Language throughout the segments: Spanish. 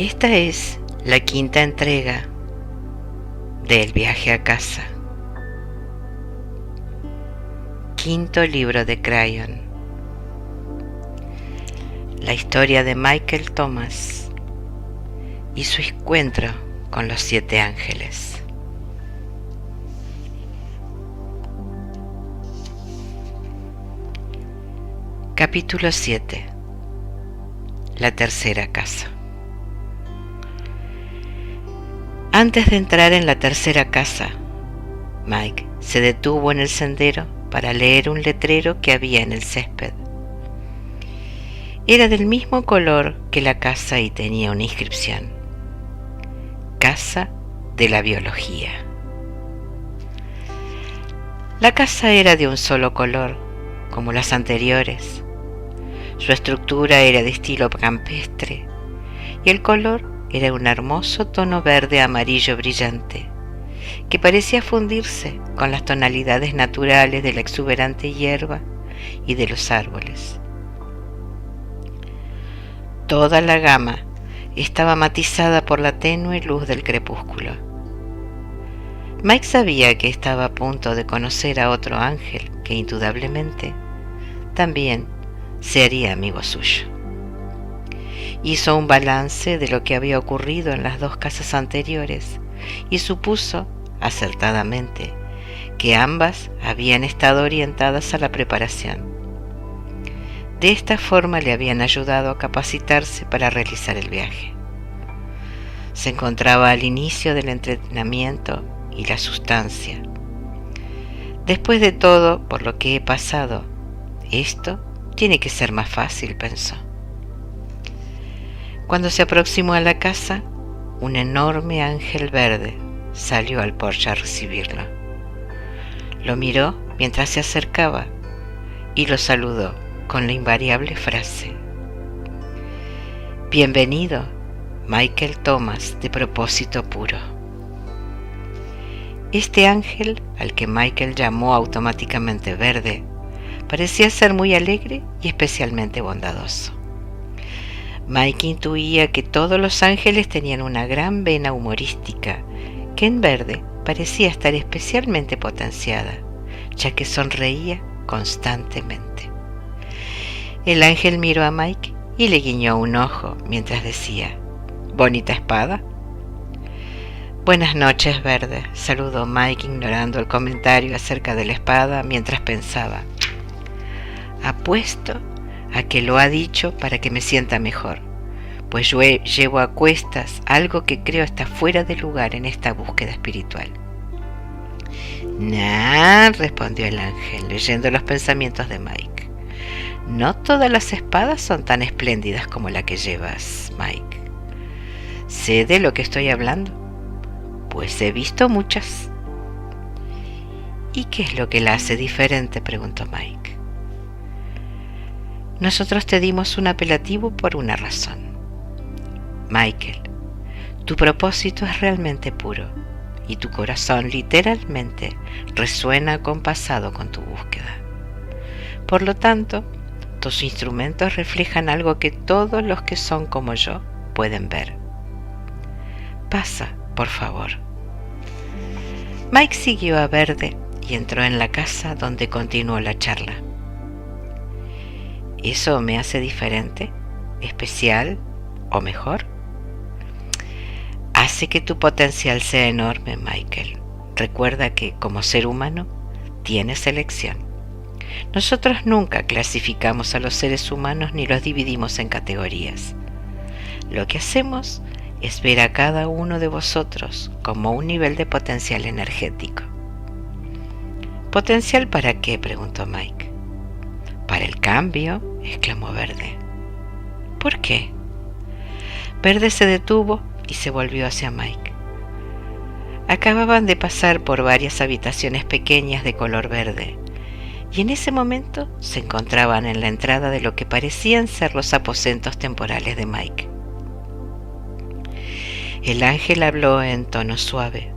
Esta es la quinta entrega del viaje a casa. Quinto libro de Crayon. La historia de Michael Thomas y su encuentro con los 7 ángeles. Capítulo 7. La tercera casa. Antes de entrar en la tercera casa, Mike se detuvo en el sendero para leer un letrero que había en el césped. Era del mismo color que la casa y tenía una inscripción: Casa de la Biología. La casa era de un solo color, como las anteriores. Su estructura era de estilo campestre y el color era un hermoso tono verde amarillo brillante que parecía fundirse con las tonalidades naturales de la exuberante hierba y de los árboles. Toda la gama estaba matizada por la tenue luz del crepúsculo. Mike sabía que estaba a punto de conocer a otro ángel que indudablemente también se haría amigo suyo. Hizo un balance de lo que había ocurrido en las 2 casas anteriores y supuso, acertadamente, que ambas habían estado orientadas a la preparación. De esta forma le habían ayudado a capacitarse para realizar el viaje. Se encontraba al inicio del entrenamiento y la sustancia. Después de todo por lo que he pasado, esto tiene que ser más fácil, pensó. Cuando se aproximó a la casa, un enorme ángel verde salió al porche a recibirlo. Lo miró mientras se acercaba y lo saludó con la invariable frase: Bienvenido, Michael Thomas, de propósito puro. Este ángel, al que Michael llamó automáticamente Verde, parecía ser muy alegre y especialmente bondadoso. Mike intuía que todos los ángeles tenían una gran vena humorística, que en Verde parecía estar especialmente potenciada, ya que sonreía constantemente. El ángel miró a Mike y le guiñó un ojo mientras decía: ¿Bonita espada? Buenas noches, Verde, saludó Mike, ignorando el comentario acerca de la espada mientras pensaba: apuesto a que lo ha dicho para que me sienta mejor, pues yo llevo a cuestas algo que creo está fuera de lugar en esta búsqueda espiritual. Nah, respondió el ángel, leyendo los pensamientos de Mike. No todas las espadas son tan espléndidas como la que llevas, Mike. ¿Sé de lo que estoy hablando? Pues he visto muchas. ¿Y qué es lo que la hace diferente?, preguntó Mike. Nosotros te dimos un apelativo por una razón. Michael, tu propósito es realmente puro y tu corazón literalmente resuena acompasado con tu búsqueda. Por lo tanto, tus instrumentos reflejan algo que todos los que son como yo pueden ver. Pasa, por favor. Mike siguió a Verde y entró en la casa, donde continuó la charla. ¿Eso me hace diferente, especial o mejor? Hace que tu potencial sea enorme, Michael. Recuerda que, como ser humano, tienes elección. Nosotros nunca clasificamos a los seres humanos ni los dividimos en categorías. Lo que hacemos es ver a cada uno de vosotros como un nivel de potencial energético. ¿Potencial para qué?, preguntó Mike. Para el cambio, exclamó Verde. ¿Por qué? Verde se detuvo y se volvió hacia Mike. Acababan de pasar por varias habitaciones pequeñas de color verde, y en ese momento se encontraban en la entrada de lo que parecían ser los aposentos temporales de Mike. El ángel habló en tono suave,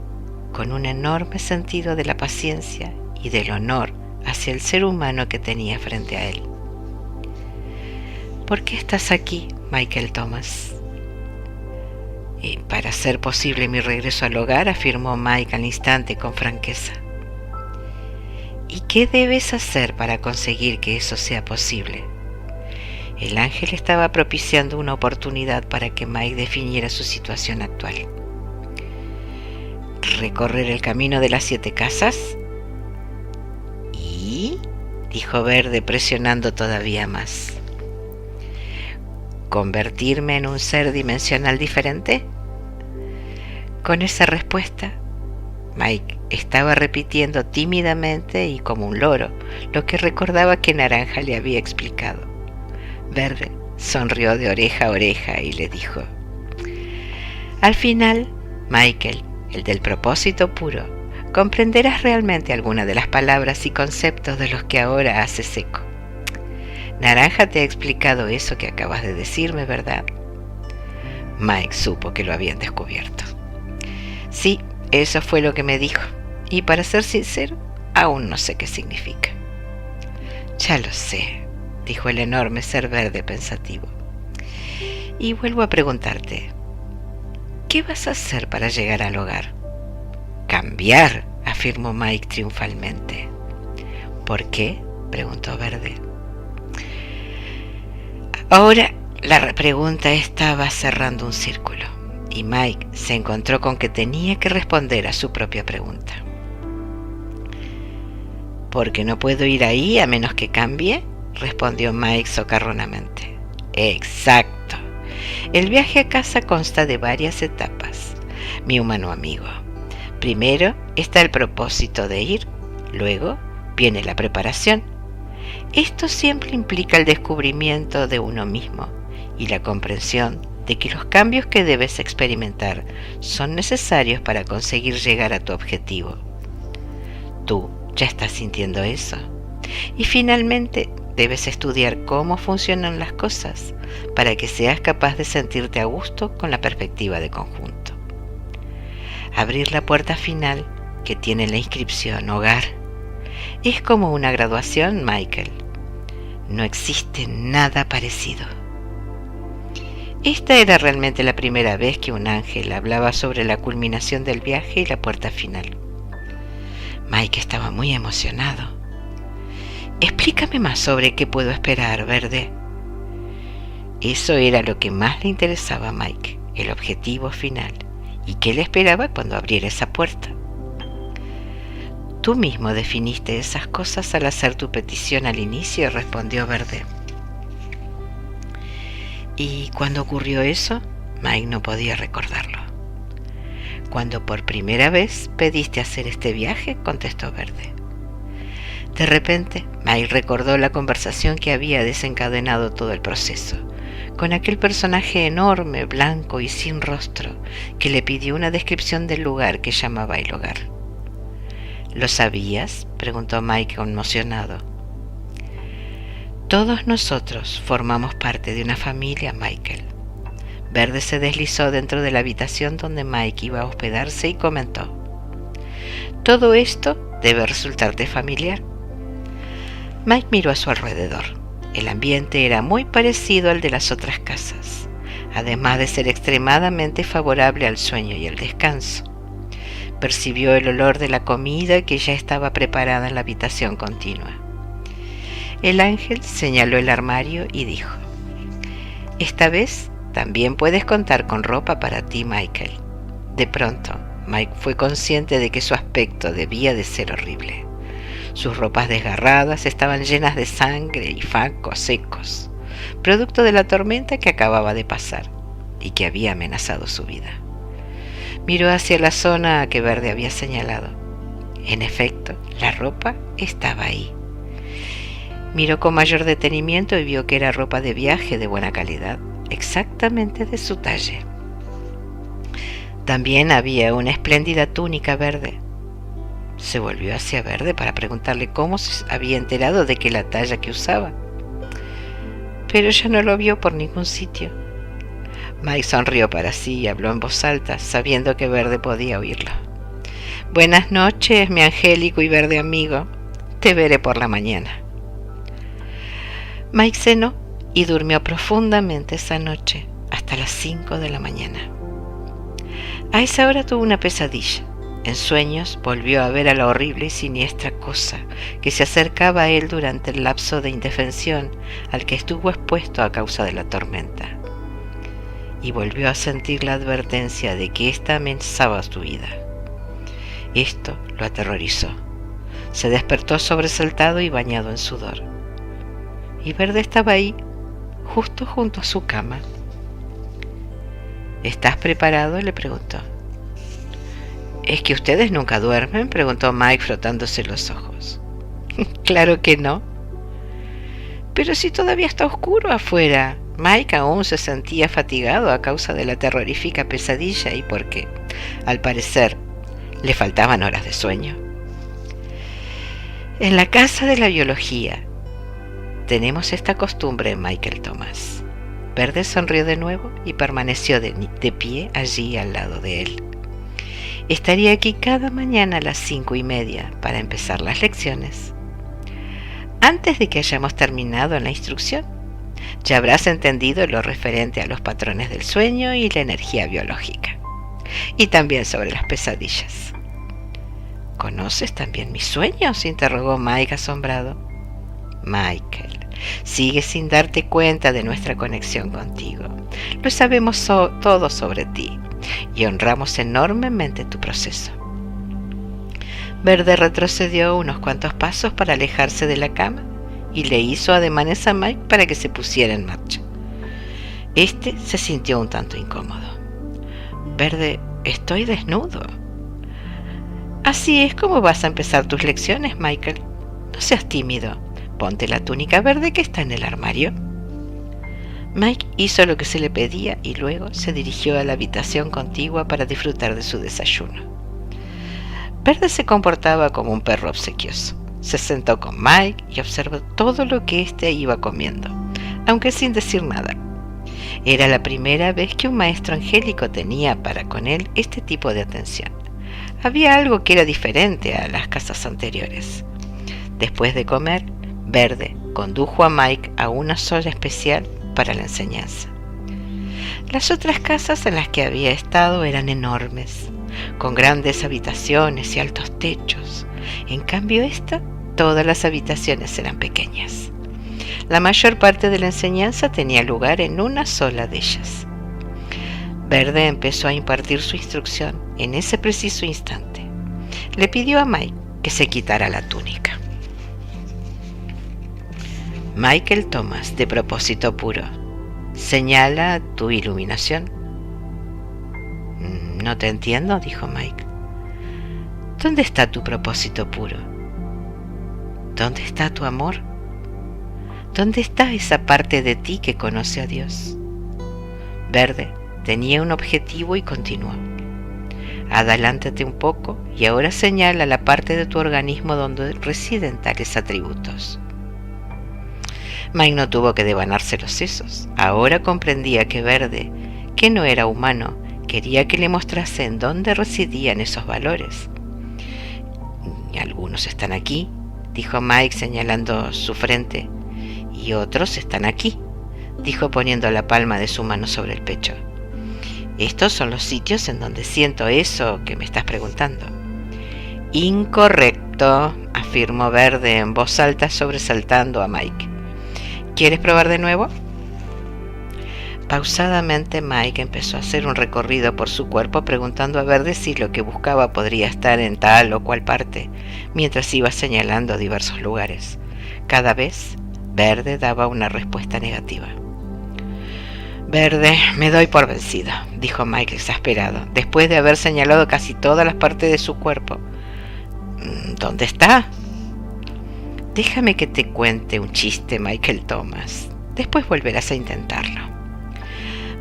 con un enorme sentido de la paciencia y del honor hacia el ser humano que tenía frente a él. ¿Por qué estás aquí, Michael Thomas? Para hacer posible mi regreso al hogar, afirmó Mike al instante con franqueza. ¿Y qué debes hacer para conseguir que eso sea posible? El ángel estaba propiciando una oportunidad para que Mike definiera su situación actual. ¿Recorrer el camino de las 7 casas? ¿Y? Dijo Verde, presionando todavía más. ¿Convertirme en un ser dimensional diferente? Con esa respuesta, Mike estaba repitiendo tímidamente y como un loro lo que recordaba que Naranja le había explicado. Verde sonrió de oreja a oreja y le dijo: al final, Michael, el del propósito puro, comprenderás realmente alguna de las palabras y conceptos de los que ahora haces eco. Naranja te ha explicado eso que acabas de decirme, ¿verdad? Mike supo que lo habían descubierto. Sí, eso fue lo que me dijo, y para ser sincero, aún no sé qué significa. Ya lo sé, dijo el enorme ser verde pensativo. Y vuelvo a preguntarte, ¿qué vas a hacer para llegar al hogar? Cambiar, afirmó Mike triunfalmente. ¿Por qué?, preguntó Verde. Ahora la pregunta estaba cerrando un círculo, y Mike se encontró con que tenía que responder a su propia pregunta. ¿Porque no puedo ir ahí a menos que cambie?, respondió Mike socarronamente. Exacto. El viaje a casa consta de varias etapas, mi humano amigo. Primero está el propósito de ir, luego viene la preparación. Esto siempre implica el descubrimiento de uno mismo y la comprensión de que los cambios que debes experimentar son necesarios para conseguir llegar a tu objetivo. Tú ya estás sintiendo eso. Y finalmente debes estudiar cómo funcionan las cosas para que seas capaz de sentirte a gusto con la perspectiva de conjunto. Abrir la puerta final que tiene la inscripción hogar es como una graduación, Michael. No existe nada parecido. Esta era realmente la primera vez que un ángel hablaba sobre la culminación del viaje y la puerta final. Mike estaba muy emocionado. Explícame más sobre qué puedo esperar, Verde. Eso era lo que más le interesaba a Mike, el objetivo final, y qué le esperaba cuando abriera esa puerta. Tú mismo definiste esas cosas al hacer tu petición al inicio, respondió Verde. ¿Y cuándo ocurrió eso? Mike no podía recordarlo. Cuando por primera vez pediste hacer este viaje, contestó Verde. De repente, Mike recordó la conversación que había desencadenado todo el proceso, con aquel personaje enorme, blanco y sin rostro, que le pidió una descripción del lugar que llamaba el hogar. ¿Lo sabías?, preguntó Mike conmocionado. Todos nosotros formamos parte de una familia, Michael. Verde se deslizó dentro de la habitación donde Mike iba a hospedarse y comentó: todo esto debe resultarte familiar. Mike miró a su alrededor. El ambiente era muy parecido al de las otras casas, además de ser extremadamente favorable al sueño y el descanso. Percibió el olor de la comida que ya estaba preparada en la habitación continua. El ángel señaló el armario y dijo: esta vez también puedes contar con ropa para ti, Michael. De pronto, Mike fue consciente de que su aspecto debía de ser horrible. Sus ropas desgarradas estaban llenas de sangre y facos secos, producto de la tormenta que acababa de pasar y que había amenazado su vida. Miró hacia la zona a que Verde había señalado. En efecto, la ropa estaba ahí. Miró con mayor detenimiento y vio que era ropa de viaje de buena calidad, exactamente de su talle. También había una espléndida túnica verde. Se volvió hacia Verde para preguntarle cómo se había enterado de que la talla que usaba, pero ya no lo vio por ningún sitio. Mike sonrió para sí y habló en voz alta, sabiendo que Verde podía oírlo. Buenas noches, mi angélico y verde amigo. Te veré por la mañana. Mike cenó y durmió profundamente esa noche hasta las 5 de la mañana. A esa hora tuvo una pesadilla. En sueños volvió a ver a la horrible y siniestra cosa que se acercaba a él durante el lapso de indefensión al que estuvo expuesto a causa de la tormenta. Y volvió a sentir la advertencia de que ésta amenazaba su vida. Esto lo aterrorizó. Se despertó sobresaltado y bañado en sudor. Y Verde estaba ahí, justo junto a su cama. ¿Estás preparado?, le preguntó. ¿Es que ustedes nunca duermen?, preguntó Mike frotándose los ojos. Claro que no. Pero si todavía está oscuro afuera. Mike aún se sentía fatigado a causa de la terrorífica pesadilla y porque, al parecer, le faltaban horas de sueño. En la casa de la biología tenemos esta costumbre, Michael Thomas. Verde sonrió de nuevo y permaneció de pie allí al lado de él. Estaría aquí cada mañana a las 5:30 para empezar las lecciones. Antes de que hayamos terminado en la instrucción, ya habrás entendido lo referente a los patrones del sueño y la energía biológica, y también sobre las pesadillas. ¿Conoces también mis sueños?, interrogó Mike asombrado. Michael, sigues sin darte cuenta de nuestra conexión contigo. Lo sabemos todo sobre ti y honramos enormemente tu proceso. Verde retrocedió unos cuantos pasos para alejarse de la cama y le hizo ademanes a Mike para que se pusiera en marcha. Este se sintió un tanto incómodo. Verde, estoy desnudo. Así es como vas a empezar tus lecciones, Michael. No seas tímido. Ponte la túnica verde que está en el armario. Mike hizo lo que se le pedía y luego se dirigió a la habitación contigua para disfrutar de su desayuno. Verde se comportaba como un perro obsequioso. Se sentó con Mike y observó todo lo que éste iba comiendo, aunque sin decir nada. Era la primera vez que un maestro angélico tenía para con él este tipo de atención. Había algo que era diferente a las casas anteriores. Después de comer, Verde condujo a Mike a una sala especial para la enseñanza. Las otras casas en las que había estado eran enormes, con grandes habitaciones y altos techos. En cambio todas las habitaciones eran pequeñas. La mayor parte de la enseñanza tenía lugar en una sola de ellas. Verde empezó a impartir su instrucción en ese preciso instante. Le pidió a Mike que se quitara la túnica. Michael Thomas, de propósito puro, señala tu iluminación. No te entiendo, dijo Mike. ¿Dónde está tu propósito puro? ¿Dónde está tu amor? ¿Dónde está esa parte de ti que conoce a Dios? Verde tenía un objetivo y continuó. Adelántate un poco y ahora señala la parte de tu organismo donde residen tales atributos. Mike no tuvo que devanarse los sesos. Ahora comprendía que Verde, que no era humano, quería que le mostrase en dónde residían esos valores. Y algunos están aquí, dijo Mike señalando su frente, y otros están aquí, dijo poniendo la palma de su mano sobre el pecho. Estos son los sitios en donde siento eso que me estás preguntando. Incorrecto, afirmó Verde en voz alta sobresaltando a Mike. ¿Quieres probar de nuevo? Pausadamente Mike empezó a hacer un recorrido por su cuerpo preguntando a Verde si lo que buscaba podría estar en tal o cual parte, mientras iba señalando diversos lugares. Cada vez, Verde daba una respuesta negativa. Verde, me doy por vencido, dijo Mike exasperado, después de haber señalado casi todas las partes de su cuerpo. ¿Dónde está? Déjame que te cuente un chiste, Michael Thomas. Después volverás a intentarlo.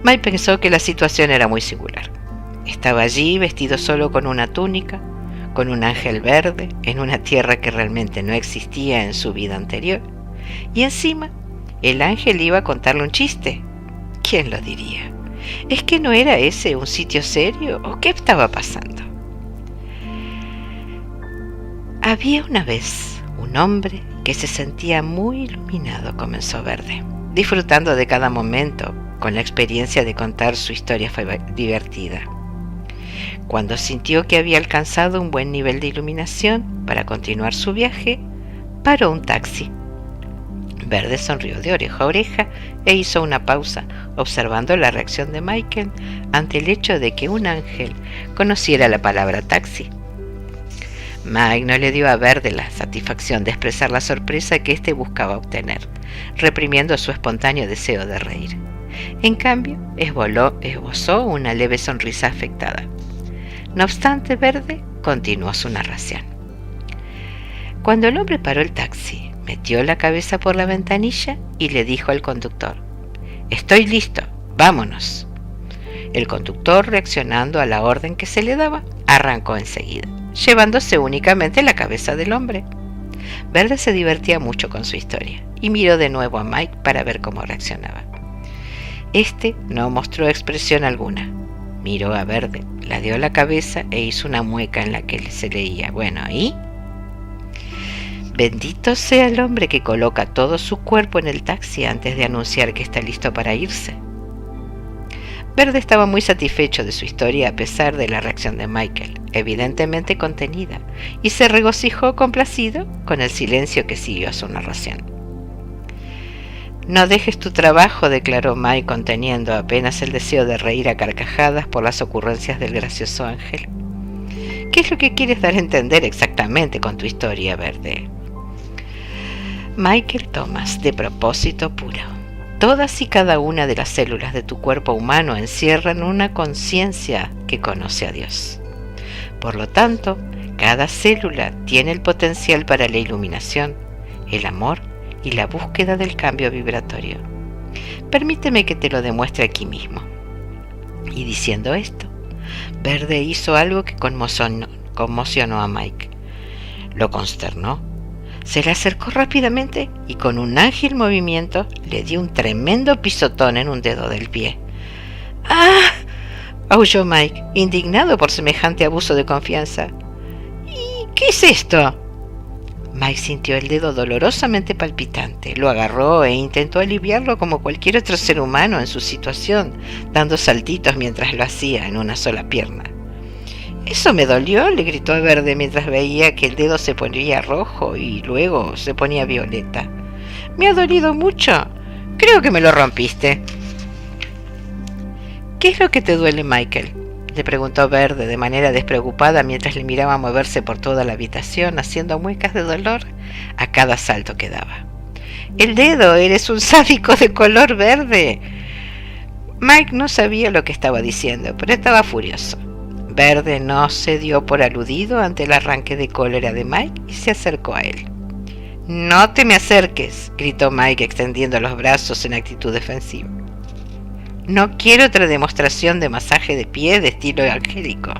Mike pensó que la situación era muy singular. Estaba allí vestido solo con una túnica, con un ángel verde, en una tierra que realmente no existía en su vida anterior. Y encima, el ángel iba a contarle un chiste. ¿Quién lo diría? ¿Es que no era ese un sitio serio o qué estaba pasando? Había una vez un hombre que se sentía muy iluminado, comenzó Verde, disfrutando de cada momento con la experiencia de contar su historia divertida. Cuando sintió que había alcanzado un buen nivel de iluminación para continuar su viaje, paró un taxi. Verde sonrió de oreja a oreja e hizo una pausa, observando la reacción de Michael ante el hecho de que un ángel conociera la palabra taxi. Mike no le dio a Verde la satisfacción de expresar la sorpresa que éste buscaba obtener, reprimiendo su espontáneo deseo de reír. En cambio, esbozó una leve sonrisa afectada. No obstante, Verde continuó su narración. Cuando el hombre paró el taxi, metió la cabeza por la ventanilla y le dijo al conductor: «Estoy listo, vámonos». El conductor, reaccionando a la orden que se le daba, arrancó enseguida, llevándose únicamente la cabeza del hombre. Verde se divertía mucho con su historia y miró de nuevo a Mike para ver cómo reaccionaba. Este no mostró expresión alguna. Miró a Verde, ladeó la cabeza e hizo una mueca en la que se leía: «Bueno, ¿y?» Bendito sea el hombre que coloca todo su cuerpo en el taxi antes de anunciar que está listo para irse. Verde estaba muy satisfecho de su historia a pesar de la reacción de Michael, evidentemente contenida, y se regocijó complacido con el silencio que siguió a su narración. «No dejes tu trabajo», declaró Mike, conteniendo apenas el deseo de reír a carcajadas por las ocurrencias del gracioso ángel. «¿Qué es lo que quieres dar a entender exactamente con tu historia, Verde?» Michael Thomas, de propósito puro. Todas y cada una de las células de tu cuerpo humano encierran una conciencia que conoce a Dios. Por lo tanto, cada célula tiene el potencial para la iluminación, el amor y la búsqueda del cambio vibratorio. Permíteme que te lo demuestre aquí mismo. Y diciendo esto, Verde hizo algo que conmocionó a Mike. Lo consternó. Se le acercó rápidamente y con un ágil movimiento le dio un tremendo pisotón en un dedo del pie. ¡Ah!, aulló Mike, indignado por semejante abuso de confianza. «¿Y qué es esto?». Mike sintió el dedo dolorosamente palpitante, lo agarró e intentó aliviarlo como cualquier otro ser humano en su situación, dando saltitos mientras lo hacía en una sola pierna. «Eso me dolió», le gritó a Verde mientras veía que el dedo se ponía rojo y luego se ponía violeta. «Me ha dolido mucho. Creo que me lo rompiste». «¿Qué es lo que te duele, Michael?», le preguntó Verde de manera despreocupada mientras le miraba moverse por toda la habitación haciendo muecas de dolor a cada salto que daba. «El dedo, eres un sádico de color verde». Mike no sabía lo que estaba diciendo, pero estaba furioso. Verde no se dio por aludido ante el arranque de cólera de Mike y se acercó a él. «No te me acerques», gritó Mike extendiendo los brazos en actitud defensiva. «No quiero otra demostración de masaje de pie de estilo angélico.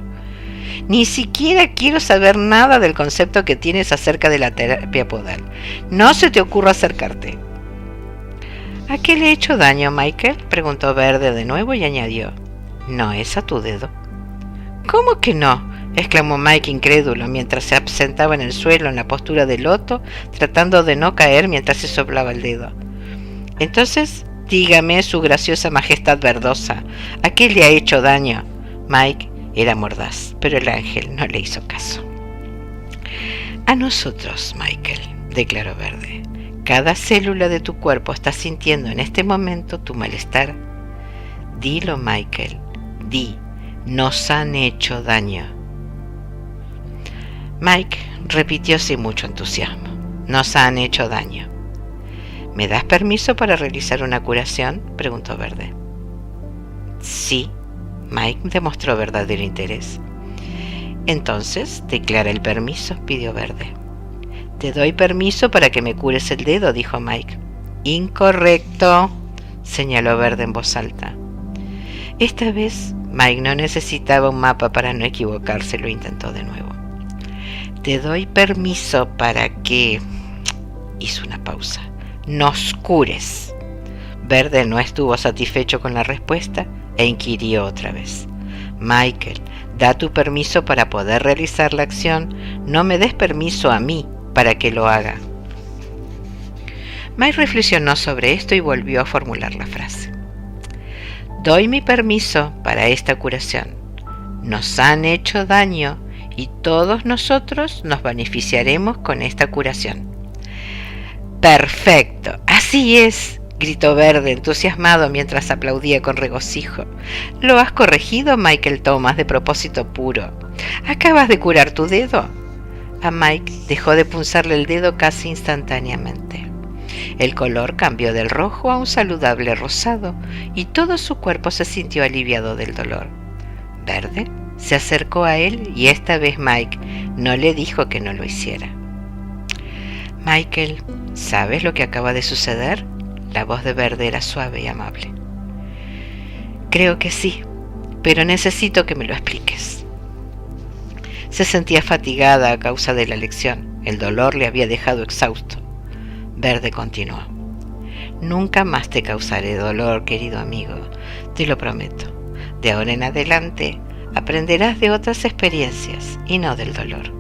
Ni siquiera quiero saber nada del concepto que tienes acerca de la terapia podal. No se te ocurra acercarte». «¿A qué le he hecho daño, Michael?», preguntó Verde de nuevo y añadió: «No es a tu dedo». «¿Cómo que no?», exclamó Mike incrédulo mientras se sentaba en el suelo en la postura de loto, tratando de no caer mientras se soplaba el dedo. «Entonces, dígame, su graciosa majestad verdosa, ¿a qué le ha hecho daño?». Mike era mordaz, pero el ángel no le hizo caso. «A nosotros, Michael», declaró Verde. «Cada célula de tu cuerpo está sintiendo en este momento tu malestar. Dilo, Michael, di. Nos han hecho daño». Mike repitió sin mucho entusiasmo: «Nos han hecho daño». «¿Me das permiso para realizar una curación?», preguntó Verde. «Sí», Mike demostró verdadero interés. «Entonces, declara el permiso», pidió Verde. «Te doy permiso para que me cures el dedo», dijo Mike. «Incorrecto», señaló Verde en voz alta. Esta vez Mike no necesitaba un mapa para no equivocarse, lo intentó de nuevo. «Te doy permiso para que…», hizo una pausa, «nos cures». Verde no estuvo satisfecho con la respuesta e inquirió otra vez: «Michael, da tu permiso para poder realizar la acción, no me des permiso a mí para que lo haga». Mike reflexionó sobre esto y volvió a formular la frase: «Doy mi permiso para esta curación. Nos han hecho daño y todos nosotros nos beneficiaremos con esta curación. ¡Perfecto! ¡Así es!, gritó Verde entusiasmado mientras aplaudía con regocijo. Lo has corregido, Michael Thomas, de propósito puro. ¿Acabas de curar tu dedo? A Mike dejó de punzarle el dedo casi instantáneamente. El color cambió del rojo a un saludable rosado y todo su cuerpo se sintió aliviado del dolor. Verde se acercó a él y esta vez Mike no le dijo que no lo hiciera. Michael, ¿sabes lo que acaba de suceder? La voz de Verde era suave y amable. Creo que sí, pero necesito que me lo expliques. Se sentía fatigada a causa de la lección. El dolor le había dejado exhausto. Verde continuó. Nunca más te causaré dolor, querido amigo, te lo prometo. De ahora en adelante aprenderás de otras experiencias y no del dolor.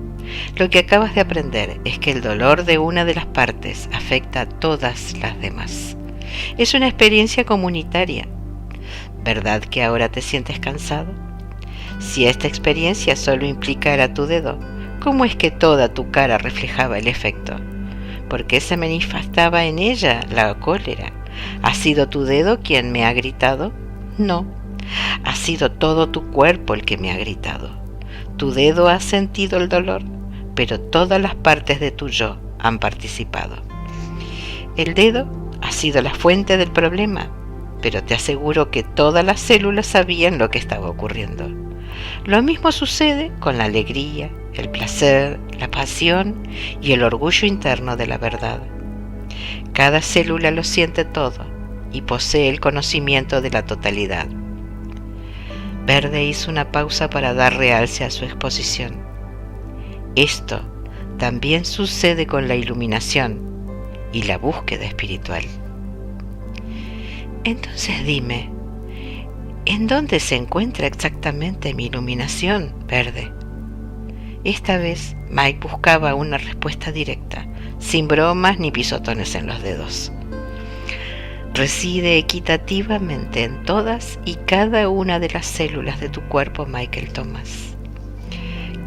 Lo que acabas de aprender es que el dolor de una de las partes afecta a todas las demás. Es una experiencia comunitaria. ¿Verdad que ahora te sientes cansado? Si esta experiencia solo implicara tu dedo, ¿cómo es que toda tu cara reflejaba el efecto? ¿Por qué se manifestaba en ella la cólera? ¿Ha sido tu dedo quien me ha gritado? No, ha sido todo tu cuerpo el que me ha gritado. Tu dedo ha sentido el dolor, pero todas las partes de tu yo han participado. El dedo ha sido la fuente del problema, pero te aseguro que todas las células sabían lo que estaba ocurriendo. Lo mismo sucede con la alegría, el placer, la pasión y el orgullo interno de la verdad. Cada célula lo siente todo y posee el conocimiento de la totalidad. Verde hizo una pausa para dar realce a su exposición. Esto también sucede con la iluminación y la búsqueda espiritual. Entonces dime, ¿en dónde se encuentra exactamente mi iluminación, Verde? Esta vez Mike buscaba una respuesta directa, sin bromas ni pisotones en los dedos. Reside equitativamente en todas y cada una de las células de tu cuerpo, Michael Thomas.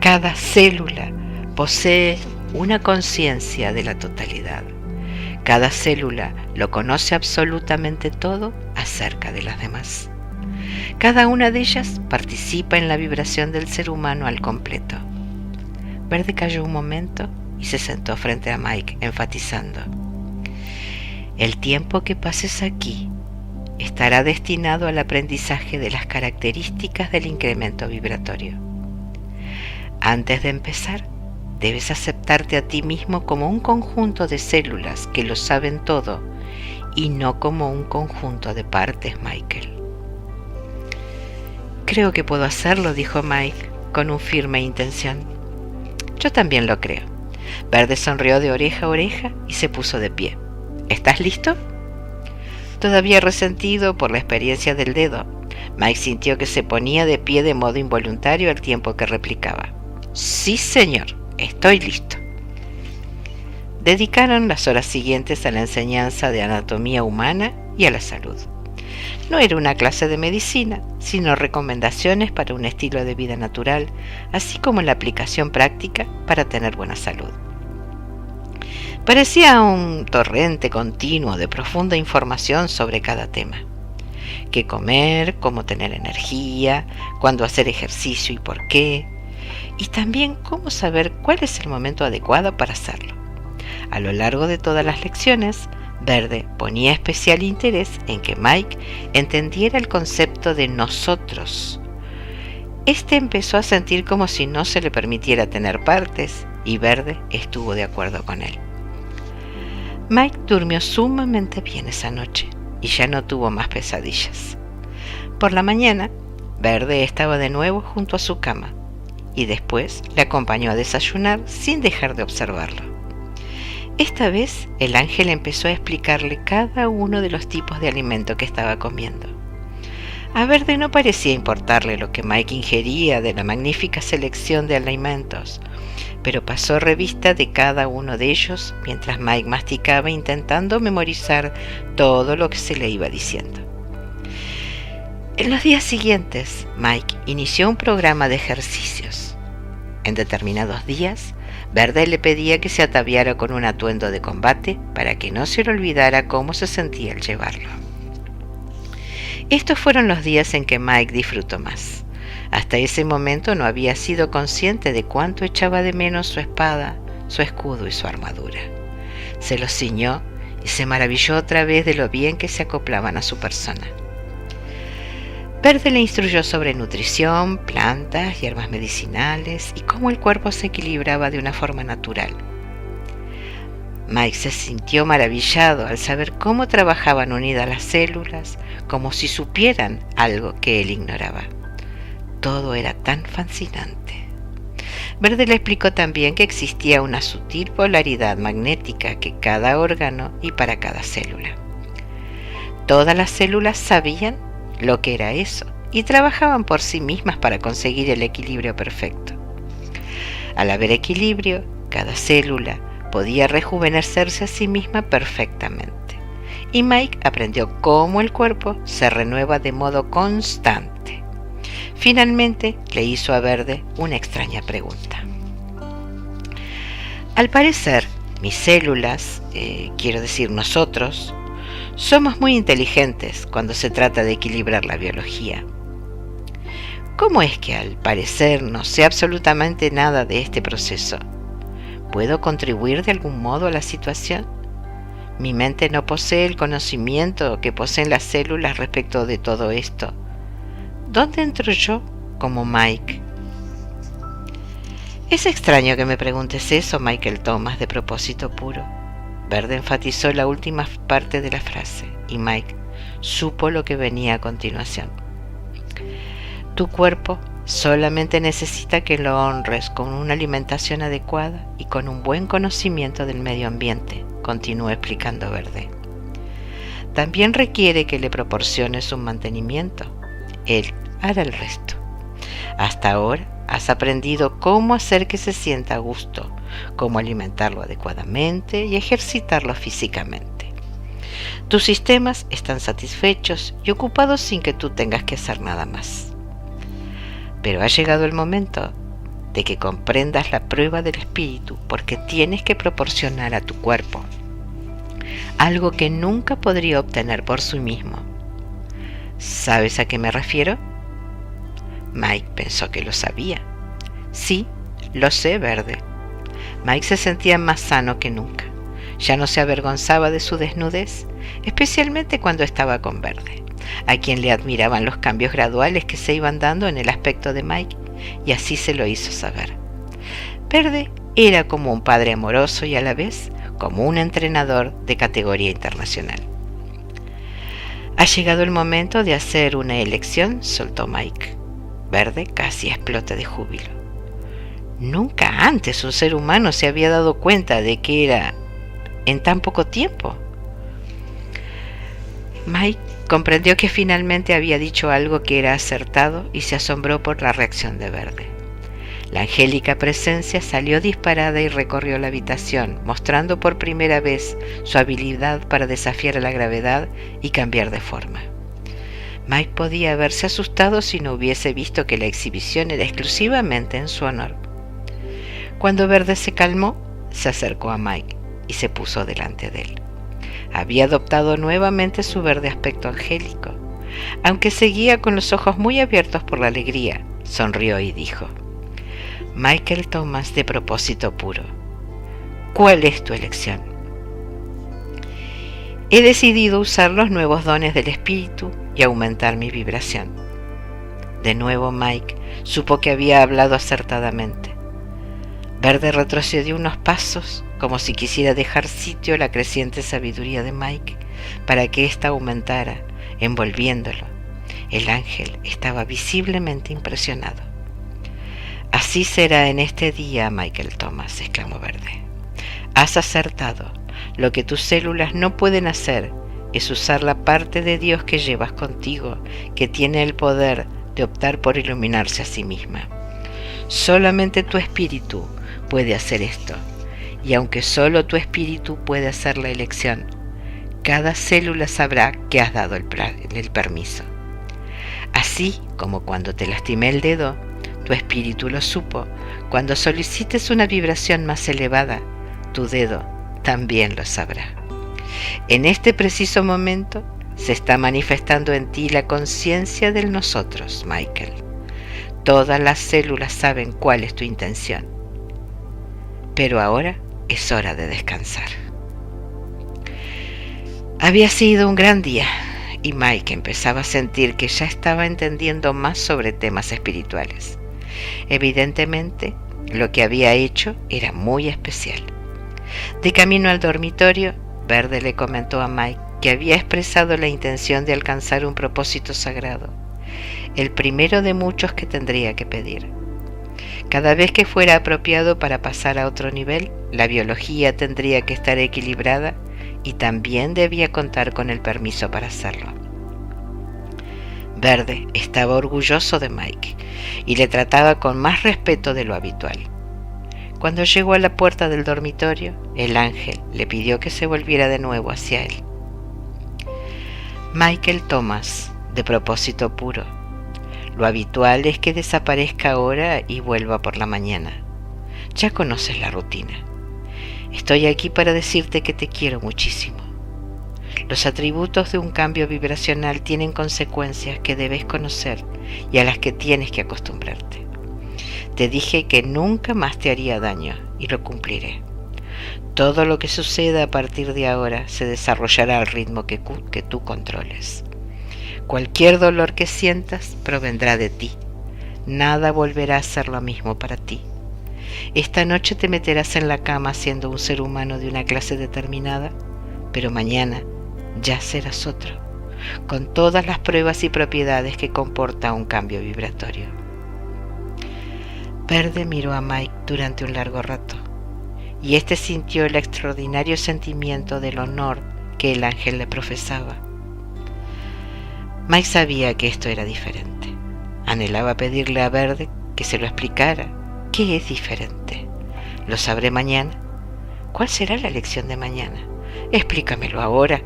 Cada célula posee una conciencia de la totalidad. Cada célula lo conoce absolutamente todo acerca de las demás. Cada una de ellas participa en la vibración del ser humano al completo. Verde calló un momento y se sentó frente a Mike, enfatizando: el tiempo que pases aquí estará destinado al aprendizaje de las características del incremento vibratorio. Antes de empezar, debes aceptarte a ti mismo como un conjunto de células que lo saben todo y no como un conjunto de partes, Michael. Creo que puedo hacerlo, dijo Mike con una firme intención. Yo también lo creo. Verde sonrió de oreja a oreja y se puso de pie. ¿Estás listo? Todavía resentido por la experiencia del dedo, Mike sintió que se ponía de pie de modo involuntario al tiempo que replicaba: sí, señor, estoy listo. Dedicaron las horas siguientes a la enseñanza de anatomía humana y a la salud. No era una clase de medicina, sino recomendaciones para un estilo de vida natural, así como la aplicación práctica para tener buena salud. Parecía un torrente continuo de profunda información sobre cada tema. Qué comer, cómo tener energía, cuándo hacer ejercicio y por qué, y también cómo saber cuál es el momento adecuado para hacerlo. A lo largo de todas las lecciones, Verde ponía especial interés en que Mike entendiera el concepto de nosotros. Este empezó a sentir como si no se le permitiera tener partes, y Verde estuvo de acuerdo con él. Mike durmió sumamente bien esa noche y ya no tuvo más pesadillas. Por la mañana, Verde estaba de nuevo junto a su cama y después le acompañó a desayunar sin dejar de observarlo. Esta vez el ángel empezó a explicarle cada uno de los tipos de alimento que estaba comiendo. A Verde no parecía importarle lo que Mike ingería de la magnífica selección de alimentos, pero pasó revista de cada uno de ellos mientras Mike masticaba intentando memorizar todo lo que se le iba diciendo. En los días siguientes, Mike inició un programa de ejercicios. En determinados días, Verde le pedía que se ataviara con un atuendo de combate para que no se le olvidara cómo se sentía al llevarlo. Estos fueron los días en que Mike disfrutó más. Hasta ese momento no había sido consciente de cuánto echaba de menos su espada, su escudo y su armadura. Se los ciñó y se maravilló otra vez de lo bien que se acoplaban a su persona. Verde le instruyó sobre nutrición, plantas, hierbas medicinales y cómo el cuerpo se equilibraba de una forma natural. Mike se sintió maravillado al saber cómo trabajaban unidas las células, como si supieran algo que él ignoraba. Todo era tan fascinante. Verde le explicó también que existía una sutil polaridad magnética que cada órgano y para cada célula. Todas las células sabían lo que era eso y trabajaban por sí mismas para conseguir el equilibrio perfecto. Al haber equilibrio, cada célula podía rejuvenecerse a sí misma perfectamente, y Mike aprendió cómo el cuerpo se renueva de modo constante. Finalmente le hizo a Verde una extraña pregunta. Al parecer, mis células, quiero decir nosotros, somos muy inteligentes cuando se trata de equilibrar la biología. ¿Cómo es que al parecer no sé absolutamente nada de este proceso? ¿Puedo contribuir de algún modo a la situación? Mi mente no posee el conocimiento que poseen las células respecto de todo esto. ¿Dónde entro yo como Mike? Es extraño que me preguntes eso, Michael Thomas, de propósito puro. Verde enfatizó la última parte de la frase, y Mike supo lo que venía a continuación. Tu cuerpo solamente necesita que lo honres con una alimentación adecuada y con un buen conocimiento del medio ambiente, continuó explicando Verde. También requiere que le proporciones un mantenimiento. Él hará el resto. Hasta ahora has aprendido cómo hacer que se sienta a gusto, cómo alimentarlo adecuadamente y ejercitarlo físicamente. Tus sistemas están satisfechos y ocupados sin que tú tengas que hacer nada más. Pero ha llegado el momento de que comprendas la prueba del espíritu, porque tienes que proporcionar a tu cuerpo algo que nunca podría obtener por sí mismo. ¿Sabes a qué me refiero? Mike pensó que lo sabía. Sí, lo sé, Verde. Mike se sentía más sano que nunca. Ya no se avergonzaba de su desnudez, especialmente cuando estaba con Verde, a quien le admiraban los cambios graduales que se iban dando en el aspecto de Mike, y así se lo hizo saber. Verde era como un padre amoroso y a la vez como un entrenador de categoría internacional. Ha llegado el momento de hacer una elección, soltó Mike. Verde casi explota de júbilo. Nunca antes un ser humano se había dado cuenta de que era en tan poco tiempo. Mike comprendió que finalmente había dicho algo que era acertado y se asombró por la reacción de Verde. La angélica presencia salió disparada y recorrió la habitación, mostrando por primera vez su habilidad para desafiar a la gravedad y cambiar de forma. Mike podía haberse asustado si no hubiese visto que la exhibición era exclusivamente en su honor. Cuando Verde se calmó, se acercó a Mike y se puso delante de él. Había adoptado nuevamente su verde aspecto angélico. Aunque seguía con los ojos muy abiertos por la alegría, sonrió y dijo: Michael Thomas, de propósito puro, ¿cuál es tu elección? He decidido usar los nuevos dones del espíritu y aumentar mi vibración. De nuevo Mike supo que había hablado acertadamente. Verde retrocedió unos pasos, como si quisiera dejar sitio a la creciente sabiduría de Mike para que ésta aumentara, envolviéndolo. El ángel estaba visiblemente impresionado. Así será en este día, Michael Thomas, exclamó Verde. Has acertado. Lo que tus células no pueden hacer es usar la parte de Dios que llevas contigo, que tiene el poder de optar por iluminarse a sí misma. Solamente tu espíritu puede hacer esto, y aunque solo tu espíritu puede hacer la elección, cada célula sabrá que has dado el permiso. Así como cuando te lastimé el dedo, tu espíritu lo supo. Cuando solicites una vibración más elevada, tu dedo también lo sabrá. En este preciso momento se está manifestando en ti la conciencia del nosotros, Michael. Todas las células saben cuál es tu intención. Pero ahora es hora de descansar. Había sido un gran día y Mike empezaba a sentir que ya estaba entendiendo más sobre temas espirituales. Evidentemente, lo que había hecho era muy especial. De camino al dormitorio, Verde le comentó a Mike que había expresado la intención de alcanzar un propósito sagrado, el primero de muchos que tendría que pedir. Cada vez que fuera apropiado para pasar a otro nivel, la biología tendría que estar equilibrada y también debía contar con el permiso para hacerlo. Verde estaba orgulloso de Mike y le trataba con más respeto de lo habitual. Cuando llegó a la puerta del dormitorio, el ángel le pidió que se volviera de nuevo hacia él. Michael Thomas, de propósito puro. Lo habitual es que desaparezca ahora y vuelva por la mañana. Ya conoces la rutina. Estoy aquí para decirte que te quiero muchísimo. Los atributos de un cambio vibracional tienen consecuencias que debes conocer y a las que tienes que acostumbrarte. Te dije que nunca más te haría daño y lo cumpliré. Todo lo que suceda a partir de ahora se desarrollará al ritmo que tú controles. Cualquier dolor que sientas provendrá de ti. Nada volverá a ser lo mismo para ti. Esta noche te meterás en la cama siendo un ser humano de una clase determinada, pero mañana ya serás otro, con todas las pruebas y propiedades que comporta un cambio vibratorio. Verde miró a Mike durante un largo rato, y éste sintió el extraordinario sentimiento del honor que el ángel le profesaba. Mike sabía que esto era diferente. Anhelaba pedirle a Verde que se lo explicara. ¿Qué es diferente? ¿Lo sabré mañana? ¿Cuál será la lección de mañana? Explícamelo ahora.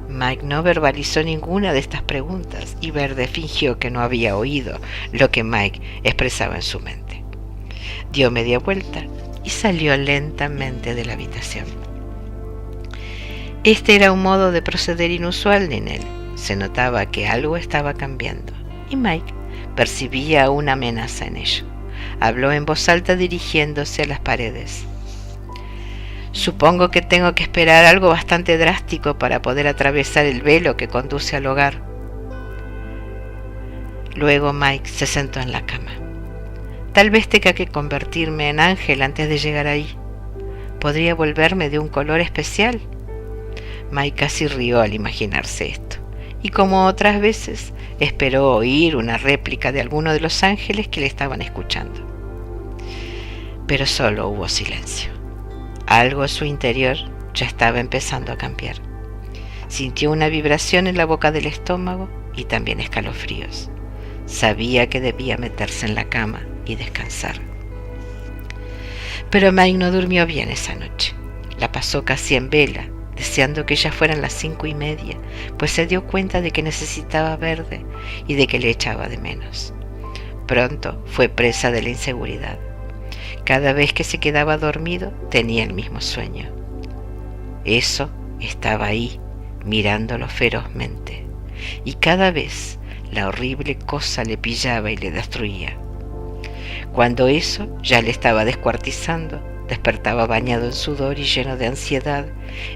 Mike no verbalizó ninguna de estas preguntas y Verde fingió que no había oído lo que Mike expresaba en su mente. Dio media vuelta y salió lentamente de la habitación. Este era un modo de proceder inusual en él. Se notaba que algo estaba cambiando y Mike percibía una amenaza en ello. Habló en voz alta dirigiéndose a las paredes. Supongo que tengo que esperar algo bastante drástico para poder atravesar el velo que conduce al hogar. Luego Mike se sentó en la cama. Tal vez tenga que convertirme en ángel antes de llegar ahí. ¿Podría volverme de un color especial? Mike casi rió al imaginarse esto, y como otras veces, esperó oír una réplica de alguno de los ángeles que le estaban escuchando. Pero solo hubo silencio. Algo en su interior ya estaba empezando a cambiar. Sintió una vibración en la boca del estómago y también escalofríos. Sabía que debía meterse en la cama y descansar. Pero Mike no durmió bien esa noche. La pasó casi en vela, deseando que ya fueran las 5:30, pues se dio cuenta de que necesitaba Verde y de que le echaba de menos. Pronto fue presa de la inseguridad. Cada vez que se quedaba dormido tenía el mismo sueño. Eso estaba ahí, mirándolo ferozmente, y cada vez la horrible cosa le pillaba y le destruía. Cuando eso ya le estaba descuartizando, despertaba bañado en sudor y lleno de ansiedad,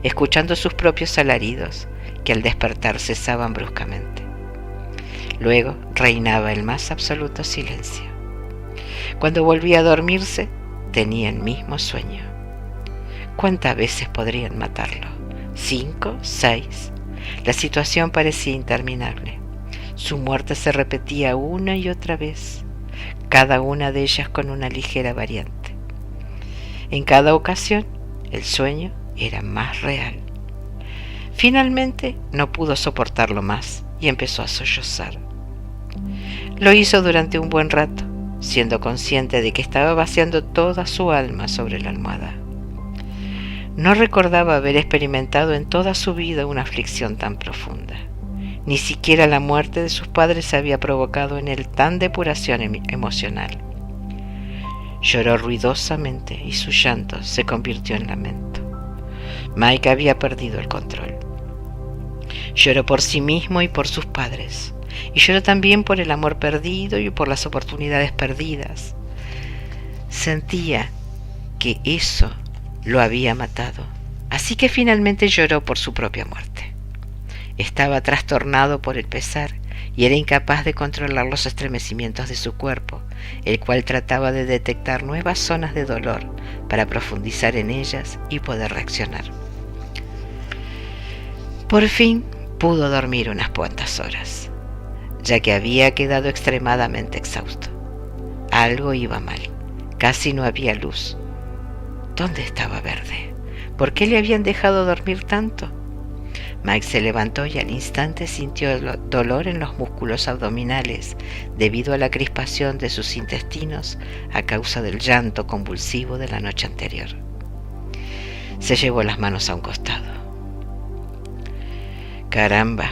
escuchando sus propios alaridos, que al despertar cesaban bruscamente. Luego reinaba el más absoluto silencio. Cuando volvía a dormirse, tenía el mismo sueño. ¿Cuántas veces podrían matarlo? 5, 6. La situación parecía interminable. Su muerte se repetía una y otra vez, cada una de ellas con una ligera variante. En cada ocasión, el sueño era más real. Finalmente, no pudo soportarlo más y empezó a sollozar. Lo hizo durante un buen rato, siendo consciente de que estaba vaciando toda su alma sobre la almohada. No recordaba haber experimentado en toda su vida una aflicción tan profunda, Ni siquiera la muerte de sus padres había provocado en él tan depuración emocional. Lloró ruidosamente y su llanto se convirtió en lamento. Mike había perdido el control. Lloró por sí mismo y por sus padres, y lloró también por el amor perdido y por las oportunidades perdidas. Sentía que eso lo había matado, así que finalmente lloró por su propia muerte. Estaba trastornado por el pesar y era incapaz de controlar los estremecimientos de su cuerpo, el cual trataba de detectar nuevas zonas de dolor para profundizar en ellas y poder reaccionar. Por fin pudo dormir unas cuantas horas, ya que había quedado extremadamente exhausto. Algo iba mal, casi no había luz. ¿Dónde estaba Verde? ¿Por qué le habían dejado dormir tanto? Mike se levantó y al instante sintió dolor en los músculos abdominales debido a la crispación de sus intestinos a causa del llanto convulsivo de la noche anterior. Se llevó las manos a un costado. Caramba,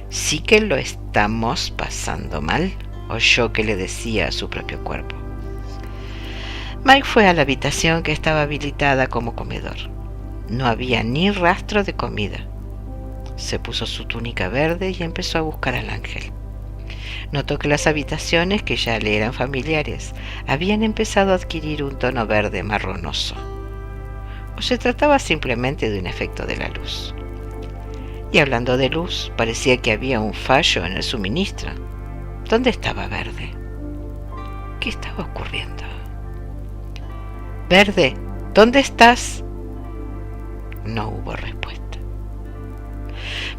sí que lo estamos pasando mal, oyó que le decía a su propio cuerpo. Mike fue a la habitación que estaba habilitada como comedor. No había ni rastro de comida. Se puso su túnica verde y empezó a buscar al ángel. Notó que las habitaciones, que ya le eran familiares, habían empezado a adquirir un tono verde marronoso. ¿O se trataba simplemente de un efecto de la luz? Y hablando de luz, parecía que había un fallo en el suministro. ¿Dónde estaba Verde? ¿Qué estaba ocurriendo? Verde, ¿dónde estás? No hubo respuesta.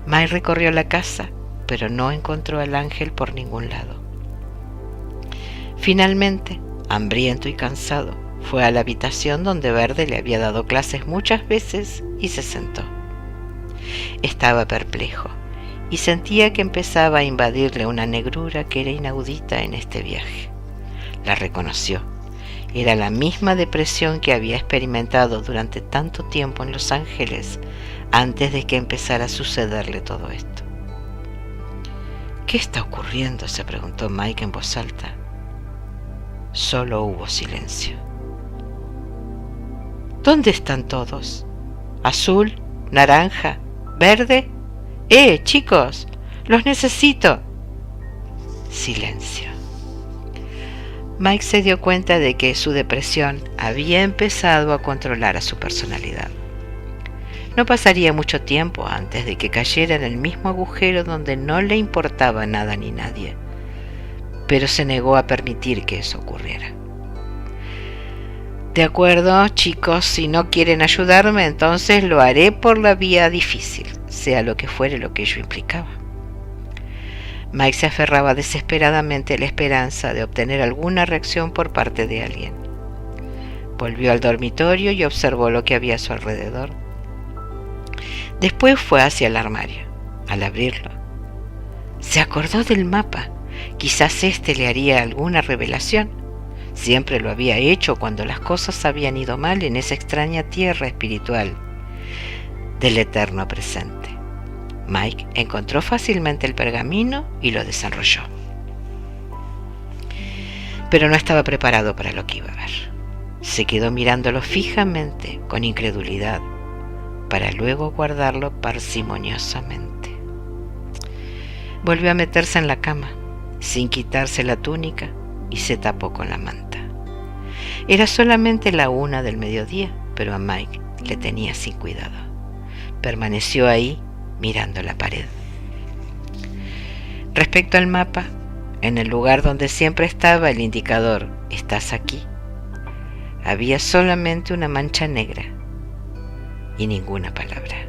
Mike recorrió la casa, pero no encontró al ángel por ningún lado. Finalmente, hambriento y cansado, fue a la habitación donde Verde le había dado clases muchas veces y se sentó. Estaba perplejo y sentía que empezaba a invadirle una negrura que era inaudita en este viaje. La reconoció. Era la misma depresión que había experimentado durante tanto tiempo en Los Ángeles antes de que empezara a sucederle todo esto. ¿Qué está ocurriendo?, se preguntó Mike en voz alta. Solo hubo silencio. ¿Dónde están todos? ¿Azul? ¿Naranja? ¿Verde? Chicos, los necesito. Silencio. Mike se dio cuenta de que su depresión había empezado a controlar a su personalidad. No pasaría mucho tiempo antes de que cayera en el mismo agujero donde no le importaba nada ni nadie, pero se negó a permitir que eso ocurriera. De acuerdo, chicos, si no quieren ayudarme, entonces lo haré por la vía difícil, sea lo que fuere lo que ello implicaba. Mike se aferraba desesperadamente a la esperanza de obtener alguna reacción por parte de alguien. Volvió al dormitorio y observó lo que había a su alrededor. Después fue hacia el armario. Al abrirlo, se acordó del mapa. Quizás este le haría alguna revelación. Siempre lo había hecho cuando las cosas habían ido mal en esa extraña tierra espiritual del eterno presente. Mike encontró fácilmente el pergamino y lo desenrolló. Pero no estaba preparado para lo que iba a ver. Se quedó mirándolo fijamente, con incredulidad, para luego guardarlo parsimoniosamente. Volvió a meterse en la cama, sin quitarse la túnica, y se tapó con la manta. Era solamente la 1 del mediodía, pero a Mike le tenía sin cuidado. Permaneció ahí, mirando la pared. Respecto al mapa, en el lugar donde siempre estaba el indicador «Estás aquí», había solamente una mancha negra y ninguna palabra.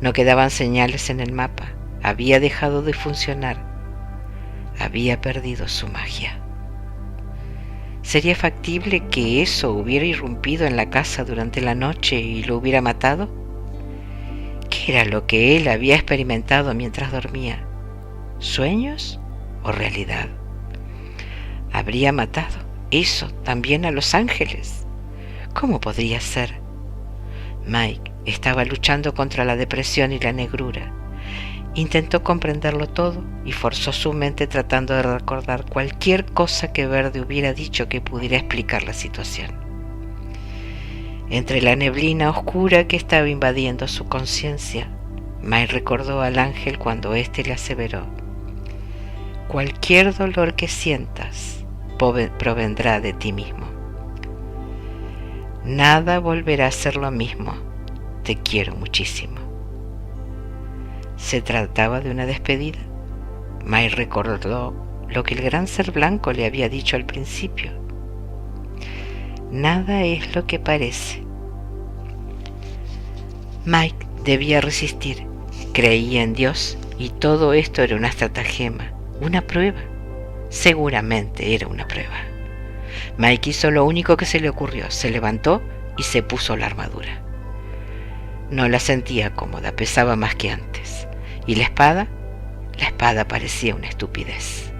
No quedaban señales en el mapa. Había dejado de funcionar. Había perdido su magia. ¿Sería factible que eso hubiera irrumpido en la casa durante la noche y lo hubiera matado? ¿Qué era lo que él había experimentado mientras dormía? ¿Sueños o realidad? ¿Habría matado eso también a los ángeles? ¿Cómo podría ser? Mike estaba luchando contra la depresión y la negrura, Intentó comprenderlo todo y forzó su mente tratando de recordar cualquier cosa que Verde hubiera dicho que pudiera explicar la situación. Entre la neblina oscura que estaba invadiendo su conciencia, Mike recordó al ángel cuando éste le aseveró: cualquier dolor que sientas provendrá de ti mismo. Nada volverá a ser lo mismo. Te quiero muchísimo. ¿Se trataba de una despedida? Mike recordó lo que el gran ser blanco le había dicho al principio. Nada es lo que parece. Mike debía resistir. Creía en Dios y todo esto era una estratagema, una prueba. Seguramente era una prueba. Mike hizo lo único que se le ocurrió. Se levantó y se puso la armadura. No la sentía cómoda, pesaba más que antes. ¿Y la espada? La espada parecía una estupidez.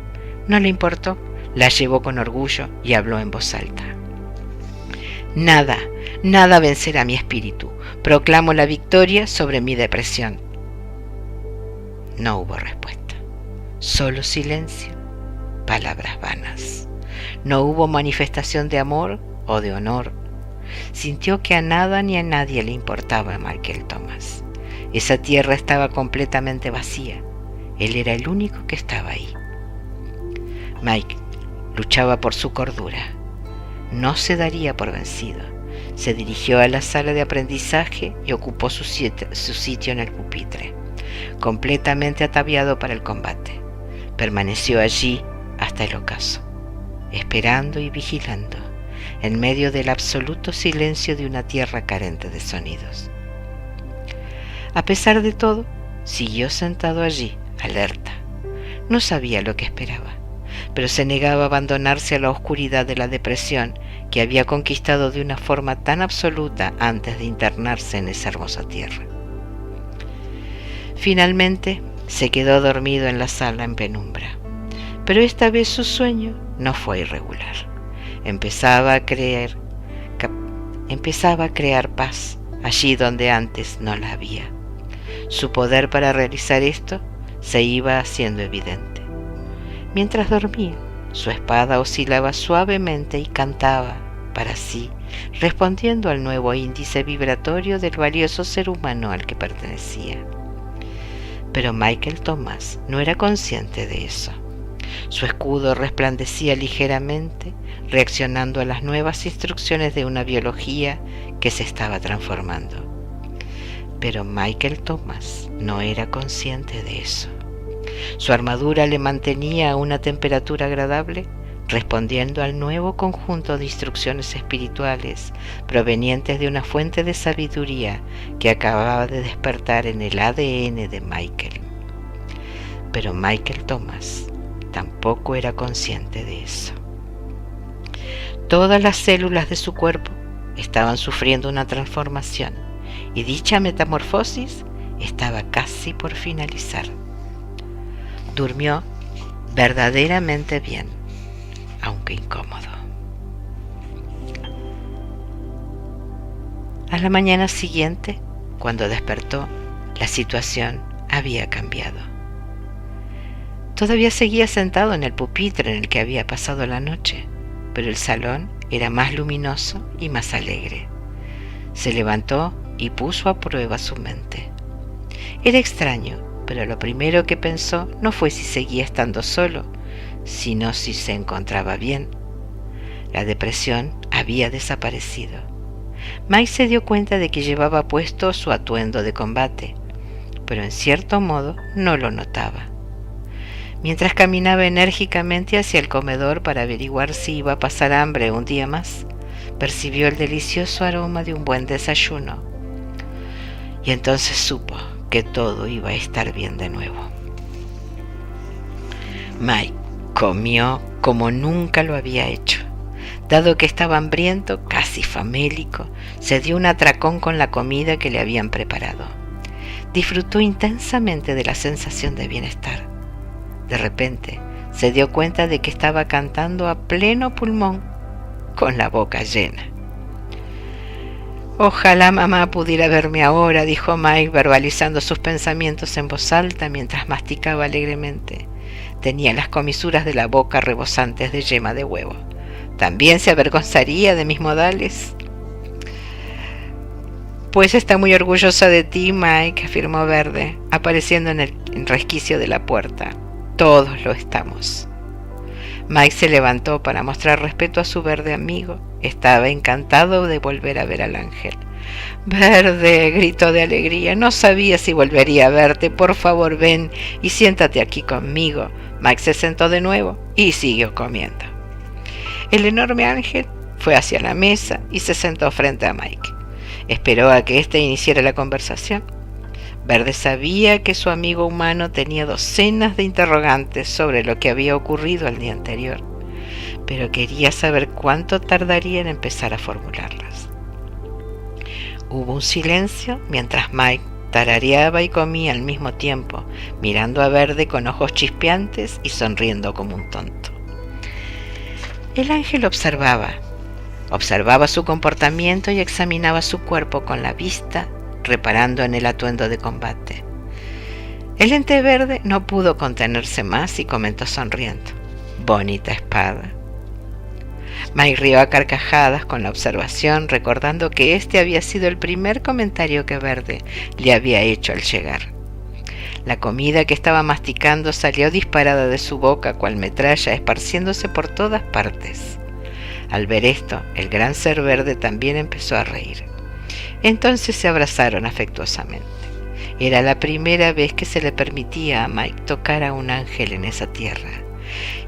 No le importó, la llevó con orgullo y habló en voz alta. Nada vencerá mi espíritu. Proclamo la victoria sobre mi depresión. No hubo respuesta. Solo silencio, palabras vanas. No hubo manifestación de amor o de honor. Sintió que a nada ni a nadie le importaba a Michael Thomas. Esa tierra estaba completamente vacía. Él era el único que estaba ahí. Mike luchaba por su cordura. No se daría por vencido. Se dirigió a la sala de aprendizaje y ocupó su sitio en el pupitre, completamente ataviado para el combate. Permaneció allí hasta el ocaso, esperando y vigilando, en medio del absoluto silencio de una tierra carente de sonidos. A pesar de todo, siguió sentado allí, alerta. No sabía lo que esperaba, pero se negaba a abandonarse a la oscuridad de la depresión que había conquistado de una forma tan absoluta antes de internarse en esa hermosa tierra. Finalmente, se quedó dormido en la sala en penumbra, pero esta vez su sueño no fue irregular. Empezaba a crear paz allí donde antes no la había. Su poder para realizar esto se iba haciendo evidente. Mientras dormía, su espada oscilaba suavemente y cantaba para sí, respondiendo al nuevo índice vibratorio del valioso ser humano al que pertenecía. Pero Michael Thomas no era consciente de eso. Su escudo resplandecía ligeramente, reaccionando a las nuevas instrucciones de una biología que se estaba transformando. Pero Michael Thomas no era consciente de eso. Su armadura le mantenía a una temperatura agradable, respondiendo al nuevo conjunto de instrucciones espirituales provenientes de una fuente de sabiduría que acababa de despertar en el ADN de Michael. Pero Michael Thomas tampoco era consciente de eso. Todas las células de su cuerpo estaban sufriendo una transformación y dicha metamorfosis estaba casi por finalizar. Durmió verdaderamente bien, aunque incómodo. A la mañana siguiente, cuando despertó, la situación había cambiado. Todavía seguía sentado en el pupitre en el que había pasado la noche, pero el salón era más luminoso y más alegre. Se levantó y puso a prueba su mente. Era extraño, pero lo primero que pensó no fue si seguía estando solo, sino si se encontraba bien. La depresión había desaparecido. Mike se dio cuenta de que llevaba puesto su atuendo de combate, pero en cierto modo no lo notaba. Mientras caminaba enérgicamente hacia el comedor para averiguar si iba a pasar hambre un día más, percibió el delicioso aroma de un buen desayuno. Y entonces supo que todo iba a estar bien de nuevo. Mike comió como nunca lo había hecho. Dado que estaba hambriento, casi famélico, se dio un atracón con la comida que le habían preparado. Disfrutó intensamente de la sensación de bienestar. De repente, se dio cuenta de que estaba cantando a pleno pulmón, con la boca llena. Ojalá mamá pudiera verme ahora, dijo Mike, verbalizando sus pensamientos en voz alta mientras masticaba alegremente. Tenía las comisuras de la boca rebosantes de yema de huevo. ¿También se avergonzaría de mis modales? Pues está muy orgullosa de ti, Mike, afirmó Verde, apareciendo en el resquicio de la puerta. Todos lo estamos. Mike se levantó para mostrar respeto a su verde amigo. Estaba encantado de volver a ver al ángel. Verde, gritó de alegría, no sabía si volvería a verte. Por favor, ven y siéntate aquí conmigo. Mike se sentó de nuevo y siguió comiendo. El enorme ángel fue hacia la mesa y se sentó frente a Mike. Esperó a que éste iniciara la conversación. Verde sabía que su amigo humano tenía docenas de interrogantes sobre lo que había ocurrido el día anterior, pero quería saber cuánto tardaría en empezar a formularlas. Hubo un silencio mientras Mike tarareaba y comía al mismo tiempo, mirando a Verde con ojos chispeantes y sonriendo como un tonto. El ángel observaba su comportamiento y examinaba su cuerpo con la vista, reparando en el atuendo de combate. El ente verde no pudo contenerse más y comentó sonriendo: bonita espada. Mike rió a carcajadas con la observación, recordando que este había sido el primer comentario que Verde le había hecho al llegar. La comida que estaba masticando salió disparada de su boca cual metralla, esparciéndose por todas partes. Al ver esto, el gran ser verde también empezó a reír. Entonces se abrazaron afectuosamente. Era la primera vez que se le permitía a Mike tocar a un ángel en esa tierra,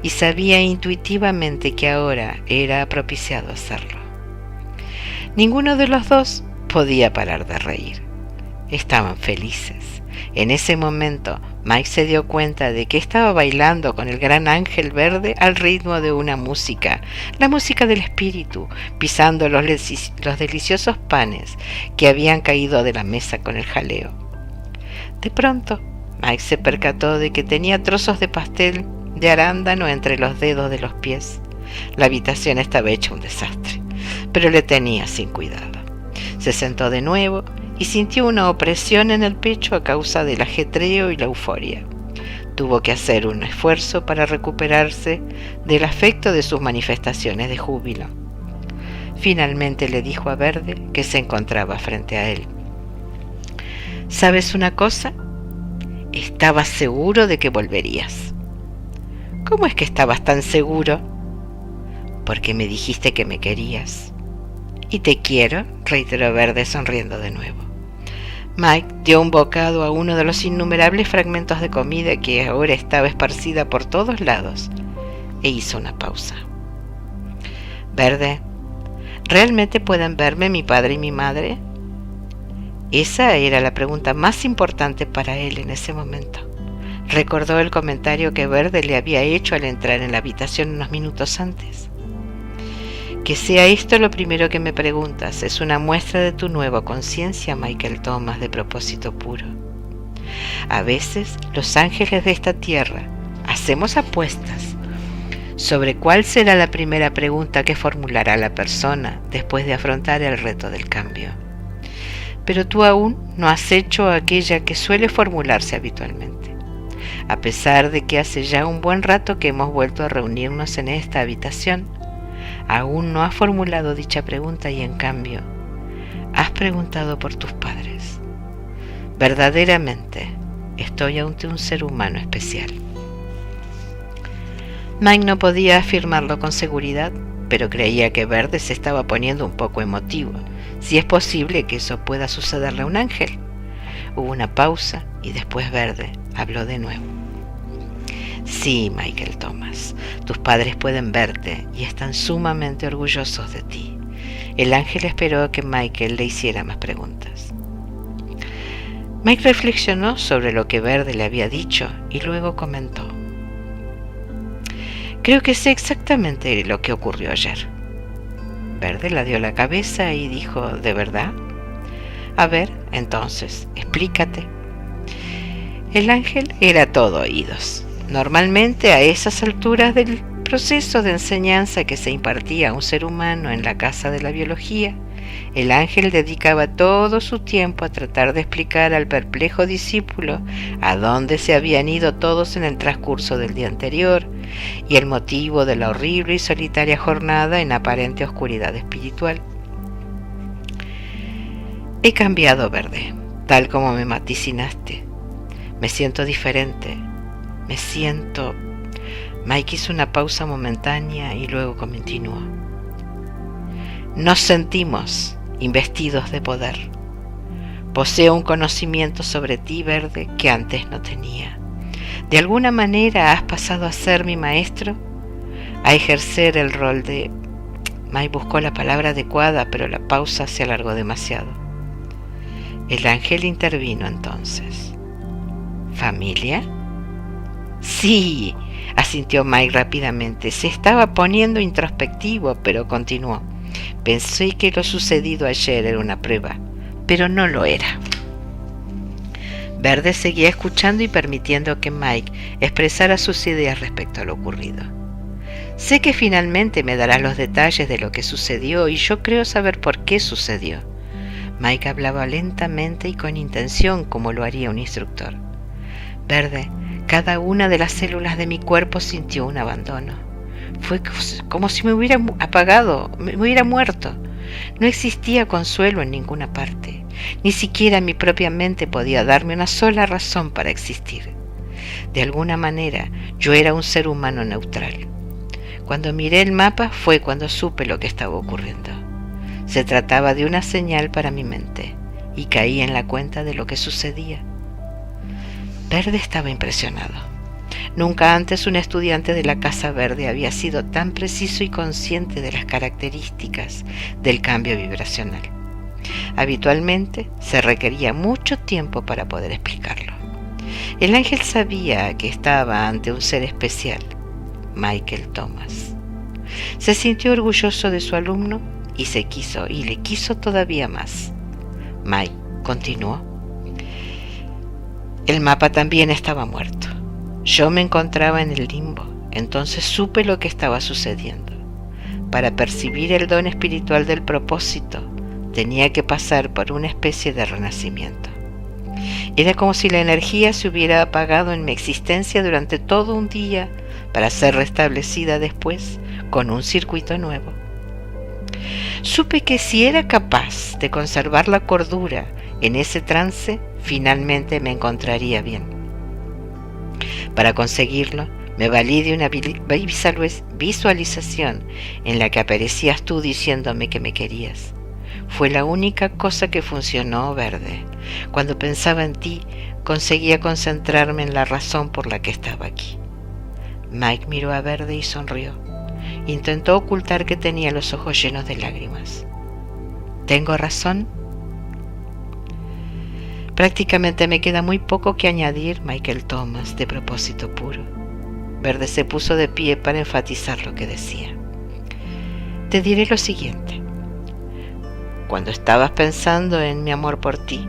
y sabía intuitivamente que ahora era propiciado hacerlo. Ninguno de los dos podía parar de reír. Estaban felices. En ese momento, Mike se dio cuenta de que estaba bailando con el gran ángel verde al ritmo de una música, la música del espíritu, pisando los deliciosos panes que habían caído de la mesa con el jaleo. De pronto, Mike se percató de que tenía trozos de pastel de arándano entre los dedos de los pies. La habitación estaba hecha un desastre, pero le tenía sin cuidado. Se sentó de nuevo y sintió una opresión en el pecho a causa del ajetreo y la euforia. Tuvo que hacer un esfuerzo para recuperarse del afecto de sus manifestaciones de júbilo. Finalmente le dijo a Verde, que se encontraba frente a él: ¿sabes una cosa? Estaba seguro de que volverías. ¿Cómo es que estabas tan seguro? Porque me dijiste que me querías. Y te quiero, reiteró Verde sonriendo de nuevo. Mike dio un bocado a uno de los innumerables fragmentos de comida que ahora estaba esparcida por todos lados e hizo una pausa. Verde, ¿realmente pueden verme mi padre y mi madre? Esa era la pregunta más importante para él en ese momento. Recordó el comentario que Verde le había hecho al entrar en la habitación unos minutos antes. Que sea esto lo primero que me preguntas es una muestra de tu nueva conciencia, Michael Thomas, de propósito puro. A veces, los ángeles de esta tierra hacemos apuestas sobre cuál será la primera pregunta que formulará la persona después de afrontar el reto del cambio. Pero tú aún no has hecho aquella que suele formularse habitualmente. A pesar de que hace ya un buen rato que hemos vuelto a reunirnos en esta habitación, aún no has formulado dicha pregunta y en cambio has preguntado por tus padres. Verdaderamente estoy ante un ser humano especial. Mike no podía afirmarlo con seguridad, pero creía que Verde se estaba poniendo un poco emotivo. Si es posible que eso pueda sucederle a un ángel. Hubo una pausa y después Verde habló de nuevo. Sí, Michael Thomas, tus padres pueden verte y están sumamente orgullosos de ti. El ángel esperó a que Michael le hiciera más preguntas. Mike reflexionó sobre lo que Verde le había dicho y luego comentó: creo que sé exactamente lo que ocurrió ayer. Verde le dio la cabeza y dijo: ¿de verdad? A ver, entonces, explícate. El ángel era todo oídos. Normalmente a esas alturas del proceso de enseñanza que se impartía a un ser humano en la casa de la biología, el ángel dedicaba todo su tiempo a tratar de explicar al perplejo discípulo a dónde se habían ido todos en el transcurso del día anterior y el motivo de la horrible y solitaria jornada en aparente oscuridad espiritual. He cambiado, Verde, tal como me vaticinaste. Me siento diferente. Mike hizo una pausa momentánea y luego continuó. Nos sentimos investidos de poder. Poseo un conocimiento sobre ti, Verde, que antes no tenía. De alguna manera has pasado a ser mi maestro, a ejercer el rol de... Mike buscó la palabra adecuada, pero la pausa se alargó demasiado. El ángel intervino entonces. ¿Familia? Sí, asintió Mike rápidamente. Se estaba poniendo introspectivo, pero continuó. Pensé que lo sucedido ayer era una prueba, pero no lo era. Verde seguía escuchando y permitiendo que Mike expresara sus ideas respecto a lo ocurrido. Sé que finalmente me darás los detalles de lo que sucedió y yo creo saber por qué sucedió. Mike hablaba lentamente y con intención, como lo haría un instructor. Verde, cada una de las células de mi cuerpo sintió un abandono. Fue como si me hubiera apagado, me hubiera muerto. No existía consuelo en ninguna parte. Ni siquiera mi propia mente podía darme una sola razón para existir. De alguna manera, yo era un ser humano neutral. Cuando miré el mapa fue cuando supe lo que estaba ocurriendo. Se trataba de una señal para mi mente, y caí en la cuenta de lo que sucedía. Verde estaba impresionado. Nunca antes un estudiante de la Casa Verde había sido tan preciso y consciente de las características del cambio vibracional. Habitualmente se requería mucho tiempo para poder explicarlo. El ángel sabía que estaba ante un ser especial, Michael Thomas. Se sintió orgulloso de su alumno y le quiso todavía más. Mike continuó. El mapa también estaba muerto. Yo me encontraba en el limbo, entonces supe lo que estaba sucediendo. Para percibir el don espiritual del propósito, tenía que pasar por una especie de renacimiento. Era como si la energía se hubiera apagado en mi existencia durante todo un día para ser restablecida después con un circuito nuevo. Supe que si era capaz de conservar la cordura en ese trance, finalmente me encontraría bien. Para conseguirlo, me valí de una visualización en la que aparecías tú diciéndome que me querías. Fue la única cosa que funcionó, Verde. Cuando pensaba en ti, conseguía concentrarme en la razón por la que estaba aquí. Mike miró a Verde y sonrió. Intentó ocultar que tenía los ojos llenos de lágrimas. ¿Tengo razón? Prácticamente me queda muy poco que añadir, Michael Thomas, de propósito puro. Verde se puso de pie para enfatizar lo que decía. Te diré lo siguiente. Cuando estabas pensando en mi amor por ti,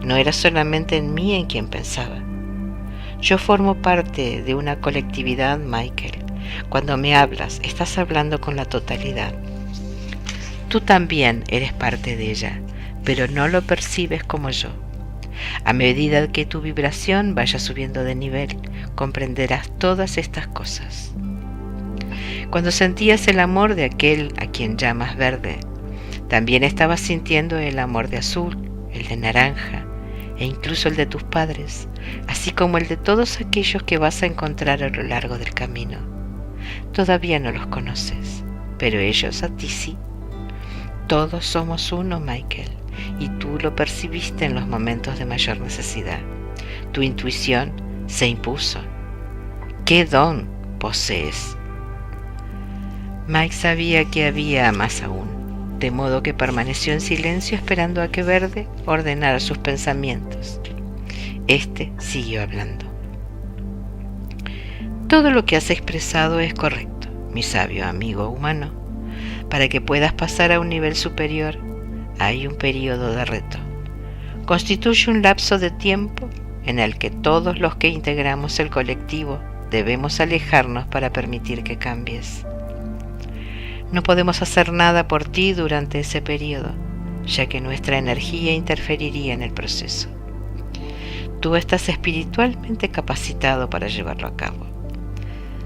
no era solamente en mí en quien pensaba. Yo formo parte de una colectividad, Michael. Cuando me hablas, estás hablando con la totalidad. Tú también eres parte de ella, pero no lo percibes como yo. A medida que tu vibración vaya subiendo de nivel, comprenderás todas estas cosas. Cuando sentías el amor de aquel a quien llamas Verde, también estabas sintiendo el amor de azul, el de naranja e incluso el de tus padres, así como el de todos aquellos que vas a encontrar a lo largo del camino. Todavía no los conoces, pero ellos a ti sí. Todos somos uno, Michael, y tú lo percibiste en los momentos de mayor necesidad. Tu intuición se impuso. ¿Qué don posees? Mike sabía que había más aún, de modo que permaneció en silencio esperando a que Verde ordenara sus pensamientos. Este siguió hablando. Todo lo que has expresado es correcto, mi sabio amigo humano. Para que puedas pasar a un nivel superior, hay un periodo de reto. Constituye un lapso de tiempo en el que todos los que integramos el colectivo debemos alejarnos para permitir que cambies. No podemos hacer nada por ti durante ese periodo, ya que nuestra energía interferiría en el proceso. Tú estás espiritualmente capacitado para llevarlo a cabo.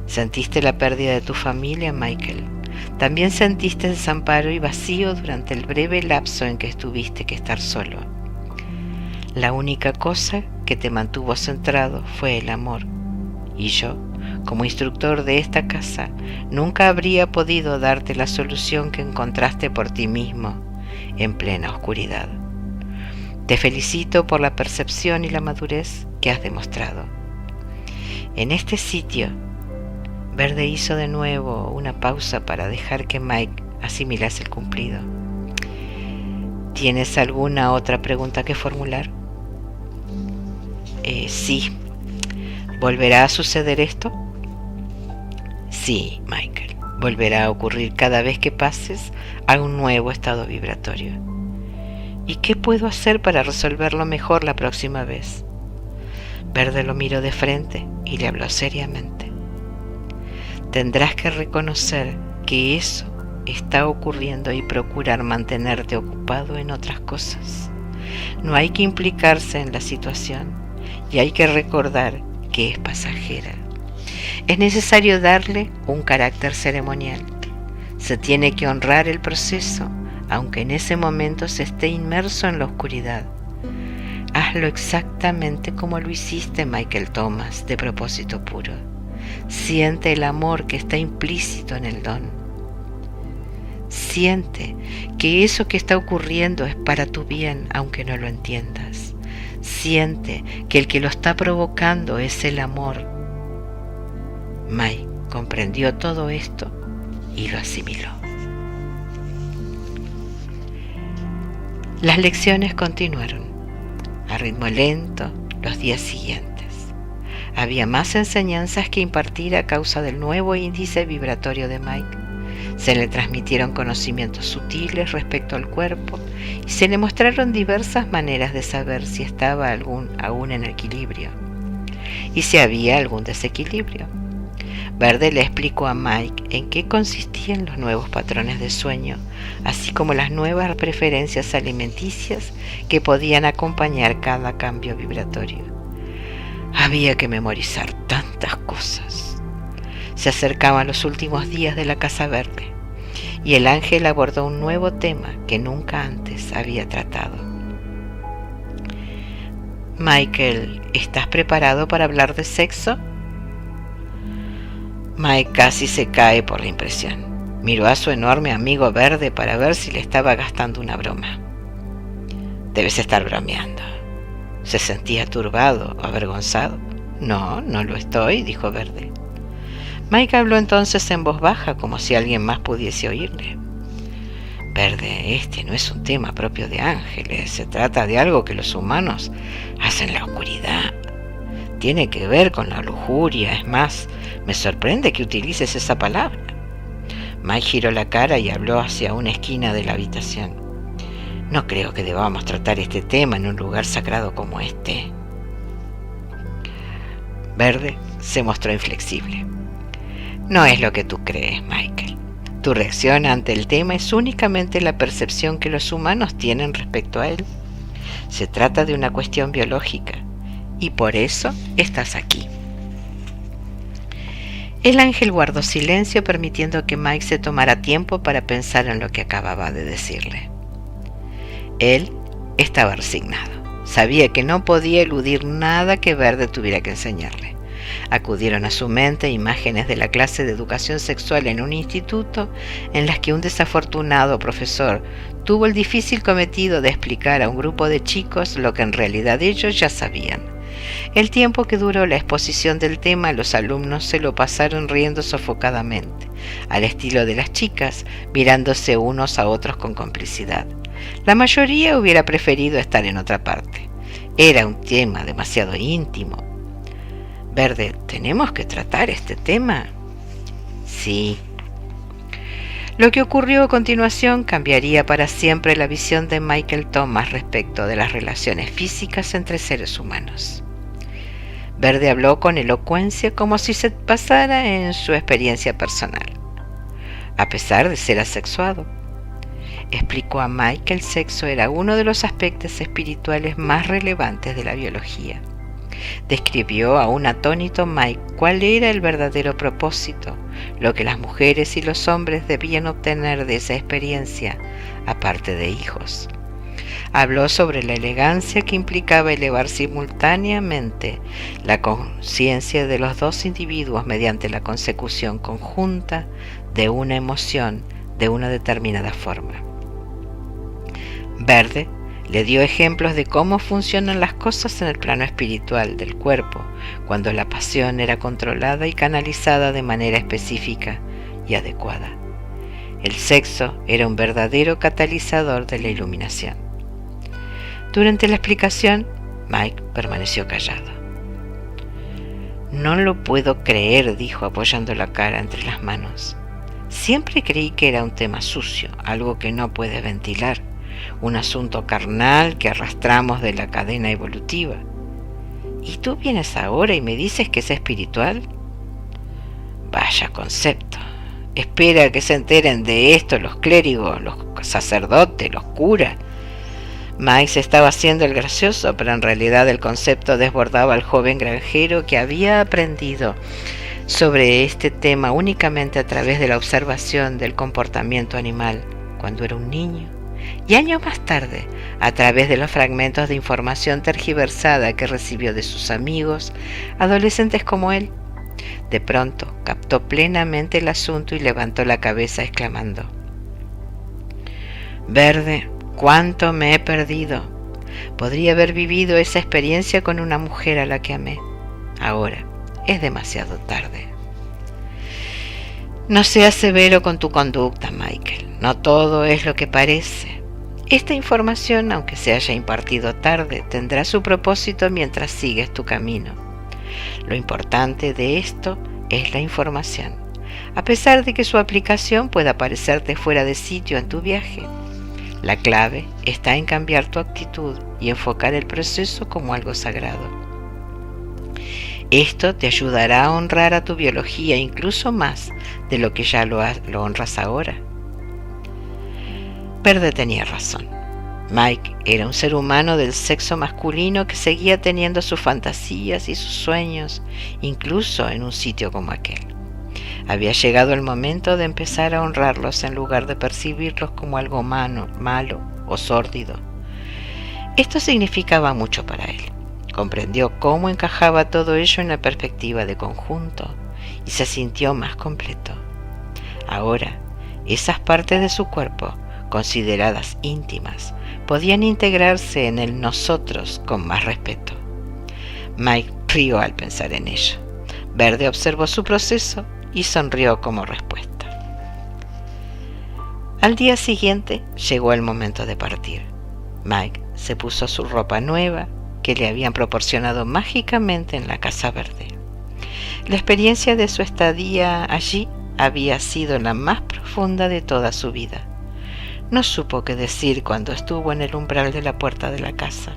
Sentiste la pérdida de tu familia, Michael. También sentiste desamparo y vacío durante el breve lapso en que tuviste que estar solo. La única cosa que te mantuvo centrado fue el amor, y yo, como instructor de esta casa, nunca habría podido darte la solución que encontraste por ti mismo en plena oscuridad. Te felicito por la percepción y la madurez que has demostrado. En este sitio, Verde hizo de nuevo una pausa para dejar que Mike asimilase el cumplido. ¿Tienes alguna otra pregunta que formular? Sí. ¿Volverá a suceder esto? Sí, Michael. Volverá a ocurrir cada vez que pases a un nuevo estado vibratorio. ¿Y qué puedo hacer para resolverlo mejor la próxima vez? Verde lo miró de frente y le habló seriamente. Tendrás que reconocer que eso está ocurriendo y procurar mantenerte ocupado en otras cosas. No hay que implicarse en la situación y hay que recordar que es pasajera. Es necesario darle un carácter ceremonial. Se tiene que honrar el proceso, aunque en ese momento se esté inmerso en la oscuridad. Hazlo exactamente como lo hiciste, Michael Thomas, de propósito puro. Siente el amor que está implícito en el don. Siente que eso que está ocurriendo es para tu bien, aunque no lo entiendas. Siente que el que lo está provocando es el amor. Mike comprendió todo esto y lo asimiló. Las lecciones continuaron, a ritmo lento, los días siguientes. Había más enseñanzas que impartir a causa del nuevo índice vibratorio de Mike. Se le transmitieron conocimientos sutiles respecto al cuerpo y se le mostraron diversas maneras de saber si estaba aún en equilibrio y si había algún desequilibrio. Verde le explicó a Mike en qué consistían los nuevos patrones de sueño, así como las nuevas preferencias alimenticias que podían acompañar cada cambio vibratorio. Había que memorizar tantas cosas. Se acercaban los últimos días de la Casa Verde y el ángel abordó un nuevo tema que nunca antes había tratado. Michael, ¿estás preparado para hablar de sexo? Mike casi se cae por la impresión. Miró a su enorme amigo verde para ver si le estaba gastando una broma. Debes estar bromeando. Se sentía turbado, avergonzado. No, no lo estoy, dijo Verde. Mike habló entonces en voz baja, como si alguien más pudiese oírle. Verde, este no es un tema propio de ángeles. Se trata de algo que los humanos hacen en la oscuridad. Tiene que ver con la lujuria. Es más, me sorprende que utilices esa palabra. Mike giró la cara y habló hacia una esquina de la habitación. No creo que debamos tratar este tema en un lugar sagrado como este. Verde se mostró inflexible. No es lo que tú crees, Michael. Tu reacción ante el tema es únicamente la percepción que los humanos tienen respecto a él. Se trata de una cuestión biológica y por eso estás aquí. El ángel guardó silencio, permitiendo que Mike se tomara tiempo para pensar en lo que acababa de decirle. Él estaba resignado. Sabía que no podía eludir nada que Verde tuviera que enseñarle. Acudieron a su mente imágenes de la clase de educación sexual en un instituto en las que un desafortunado profesor tuvo el difícil cometido de explicar a un grupo de chicos lo que en realidad ellos ya sabían. El tiempo que duró la exposición del tema, los alumnos se lo pasaron riendo sofocadamente, al estilo de las chicas, mirándose unos a otros con complicidad. La mayoría hubiera preferido estar en otra parte. Era un tema demasiado íntimo. Verde, ¿tenemos que tratar este tema? Sí. Lo que ocurrió a continuación cambiaría para siempre la visión de Michael Thomas respecto de las relaciones físicas entre seres humanos. Verde habló con elocuencia como si se basara en su experiencia personal, a pesar de ser asexuado. Explicó a Mike que el sexo era uno de los aspectos espirituales más relevantes de la biología. Describió a un atónito Mike cuál era el verdadero propósito, lo que las mujeres y los hombres debían obtener de esa experiencia, aparte de hijos. Habló sobre la elegancia que implicaba elevar simultáneamente la conciencia de los dos individuos mediante la consecución conjunta de una emoción de una determinada forma. Verde le dio ejemplos de cómo funcionan las cosas en el plano espiritual del cuerpo, cuando la pasión era controlada y canalizada de manera específica y adecuada. El sexo era un verdadero catalizador de la iluminación. Durante la explicación, Mike permaneció callado. No lo puedo creer, dijo apoyando la cara entre las manos. Siempre creí que era un tema sucio, algo que no puedes ventilar, un asunto carnal que arrastramos de la cadena evolutiva. ¿Y tú vienes ahora y me dices que es espiritual? Vaya concepto. Espera que se enteren de esto los clérigos, los sacerdotes, los curas. Mike se estaba haciendo el gracioso, pero en realidad el concepto desbordaba al joven granjero que había aprendido sobre este tema únicamente a través de la observación del comportamiento animal cuando era un niño, y años más tarde a través de los fragmentos de información tergiversada que recibió de sus amigos, adolescentes como él. De pronto captó plenamente el asunto y levantó la cabeza exclamando: Verde, ¿cuánto me he perdido? Podría haber vivido esa experiencia con una mujer a la que amé. Ahora es demasiado tarde. No seas severo con tu conducta, Michael. No todo es lo que parece. Esta información, aunque se haya impartido tarde, tendrá su propósito mientras sigues tu camino. Lo importante de esto es la información, a pesar de que su aplicación pueda parecerte fuera de sitio en tu viaje. La clave está en cambiar tu actitud y enfocar el proceso como algo sagrado. Esto te ayudará a honrar a tu biología incluso más de lo que ya lo honras ahora. Verde tenía razón. Mike era un ser humano del sexo masculino que seguía teniendo sus fantasías y sus sueños, incluso en un sitio como aquel. Había llegado el momento de empezar a honrarlos en lugar de percibirlos como algo malo o sórdido. Esto significaba mucho para él. Comprendió cómo encajaba todo ello en la perspectiva de conjunto y se sintió más completo. Ahora, esas partes de su cuerpo, consideradas íntimas, podían integrarse en el nosotros con más respeto. Mike rió al pensar en ello. Verde observó su proceso y sonrió como respuesta. Al día siguiente llegó el momento de partir. Mike se puso su ropa nueva que le habían proporcionado mágicamente en la Casa Verde. La experiencia de su estadía allí había sido la más profunda de toda su vida. No supo qué decir cuando estuvo en el umbral de la puerta de la casa,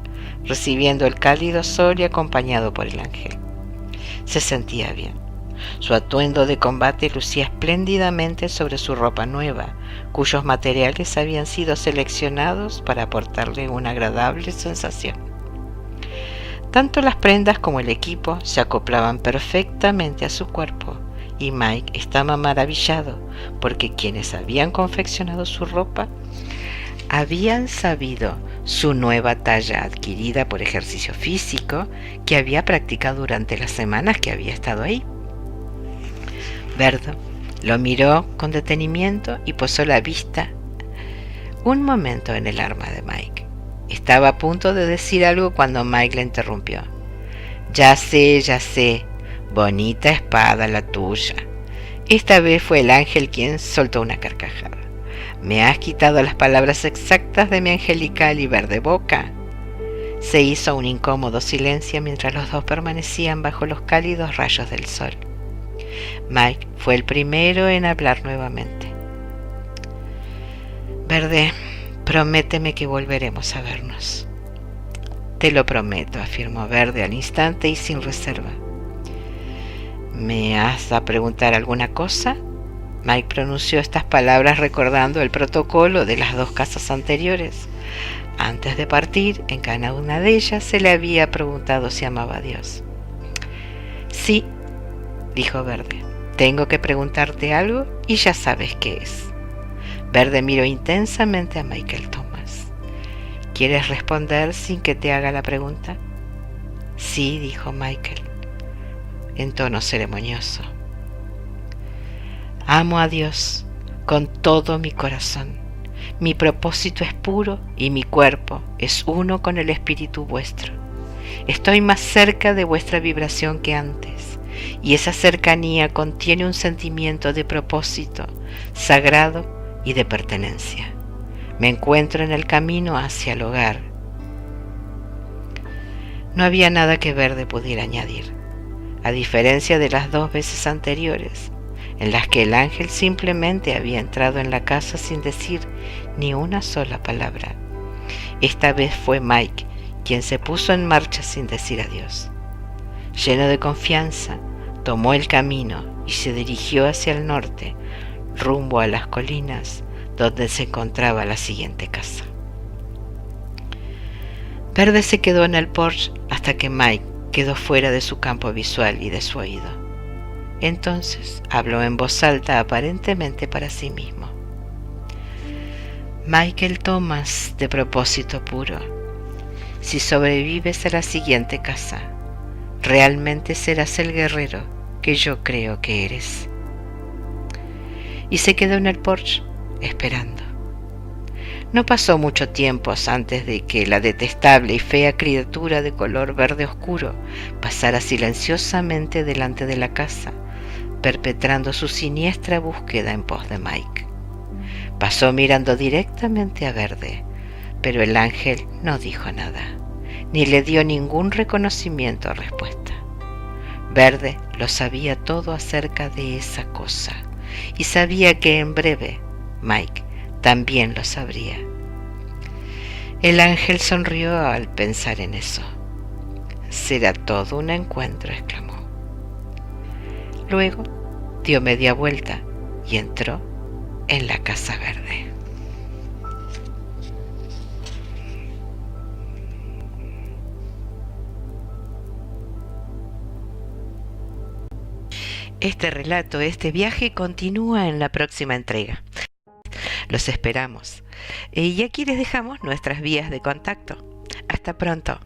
recibiendo el cálido sol y acompañado por el ángel. Se sentía bien. Su atuendo de combate lucía espléndidamente sobre su ropa nueva, cuyos materiales habían sido seleccionados para aportarle una agradable sensación. Tanto las prendas como el equipo se acoplaban perfectamente a su cuerpo, y Mike estaba maravillado porque quienes habían confeccionado su ropa habían sabido su nueva talla adquirida por ejercicio físico que había practicado durante las semanas que había estado ahí. Verde lo miró con detenimiento y posó la vista un momento en el arma de Mike. Estaba a punto de decir algo cuando Mike le interrumpió. Ya sé, bonita espada la tuya. Esta vez fue el ángel quien soltó una carcajada. ¿Me has quitado las palabras exactas de mi angelical y verde boca? Se hizo un incómodo silencio mientras los dos permanecían bajo los cálidos rayos del sol. Mike fue el primero en hablar nuevamente. Verde, prométeme que volveremos a vernos. Te lo prometo, afirmó Verde al instante y sin reserva. ¿Me has a preguntar alguna cosa? Mike pronunció estas palabras recordando el protocolo de las 2 casas anteriores. Antes de partir, en cada una de ellas se le había preguntado si amaba a Dios. Sí, dijo Verde. Tengo que preguntarte algo y ya sabes qué es. Verde miró intensamente a Michael Thomas. ¿Quieres responder sin que te haga la pregunta? Sí, dijo Michael, en tono ceremonioso. Amo a Dios con todo mi corazón. Mi propósito es puro y mi cuerpo es uno con el espíritu vuestro. Estoy más cerca de vuestra vibración que antes, y esa cercanía contiene un sentimiento de propósito, sagrado y de pertenencia. Me encuentro en el camino hacia el hogar. No había nada que Verde pudiera añadir, a diferencia de las 2 veces anteriores, en las que el ángel simplemente había entrado en la casa sin decir ni una sola palabra. Esta vez fue Mike quien se puso en marcha sin decir adiós. Lleno de confianza, tomó el camino y se dirigió hacia el norte, rumbo a las colinas donde se encontraba la siguiente casa. Verde se quedó en el porche hasta que Mike quedó fuera de su campo visual y de su oído. Entonces habló en voz alta, aparentemente para sí mismo. Michael Thomas, de propósito puro, si sobrevives a la siguiente casa, realmente serás el guerrero que yo creo que eres. Y se quedó en el porche, esperando. No pasó mucho tiempo antes de que la detestable y fea criatura de color verde oscuro pasara silenciosamente delante de la casa, perpetrando su siniestra búsqueda en pos de Mike. Pasó mirando directamente a Verde, pero el ángel no dijo nada, ni le dio ningún reconocimiento o respuesta. Verde lo sabía todo acerca de esa cosa, y sabía que en breve Mike también lo sabría. El ángel sonrió al pensar en eso. Será todo un encuentro, exclamó. Luego dio media vuelta y entró en la Casa Verde. Este relato, este viaje continúa en la próxima entrega. Los esperamos. Y aquí les dejamos nuestras vías de contacto. Hasta pronto.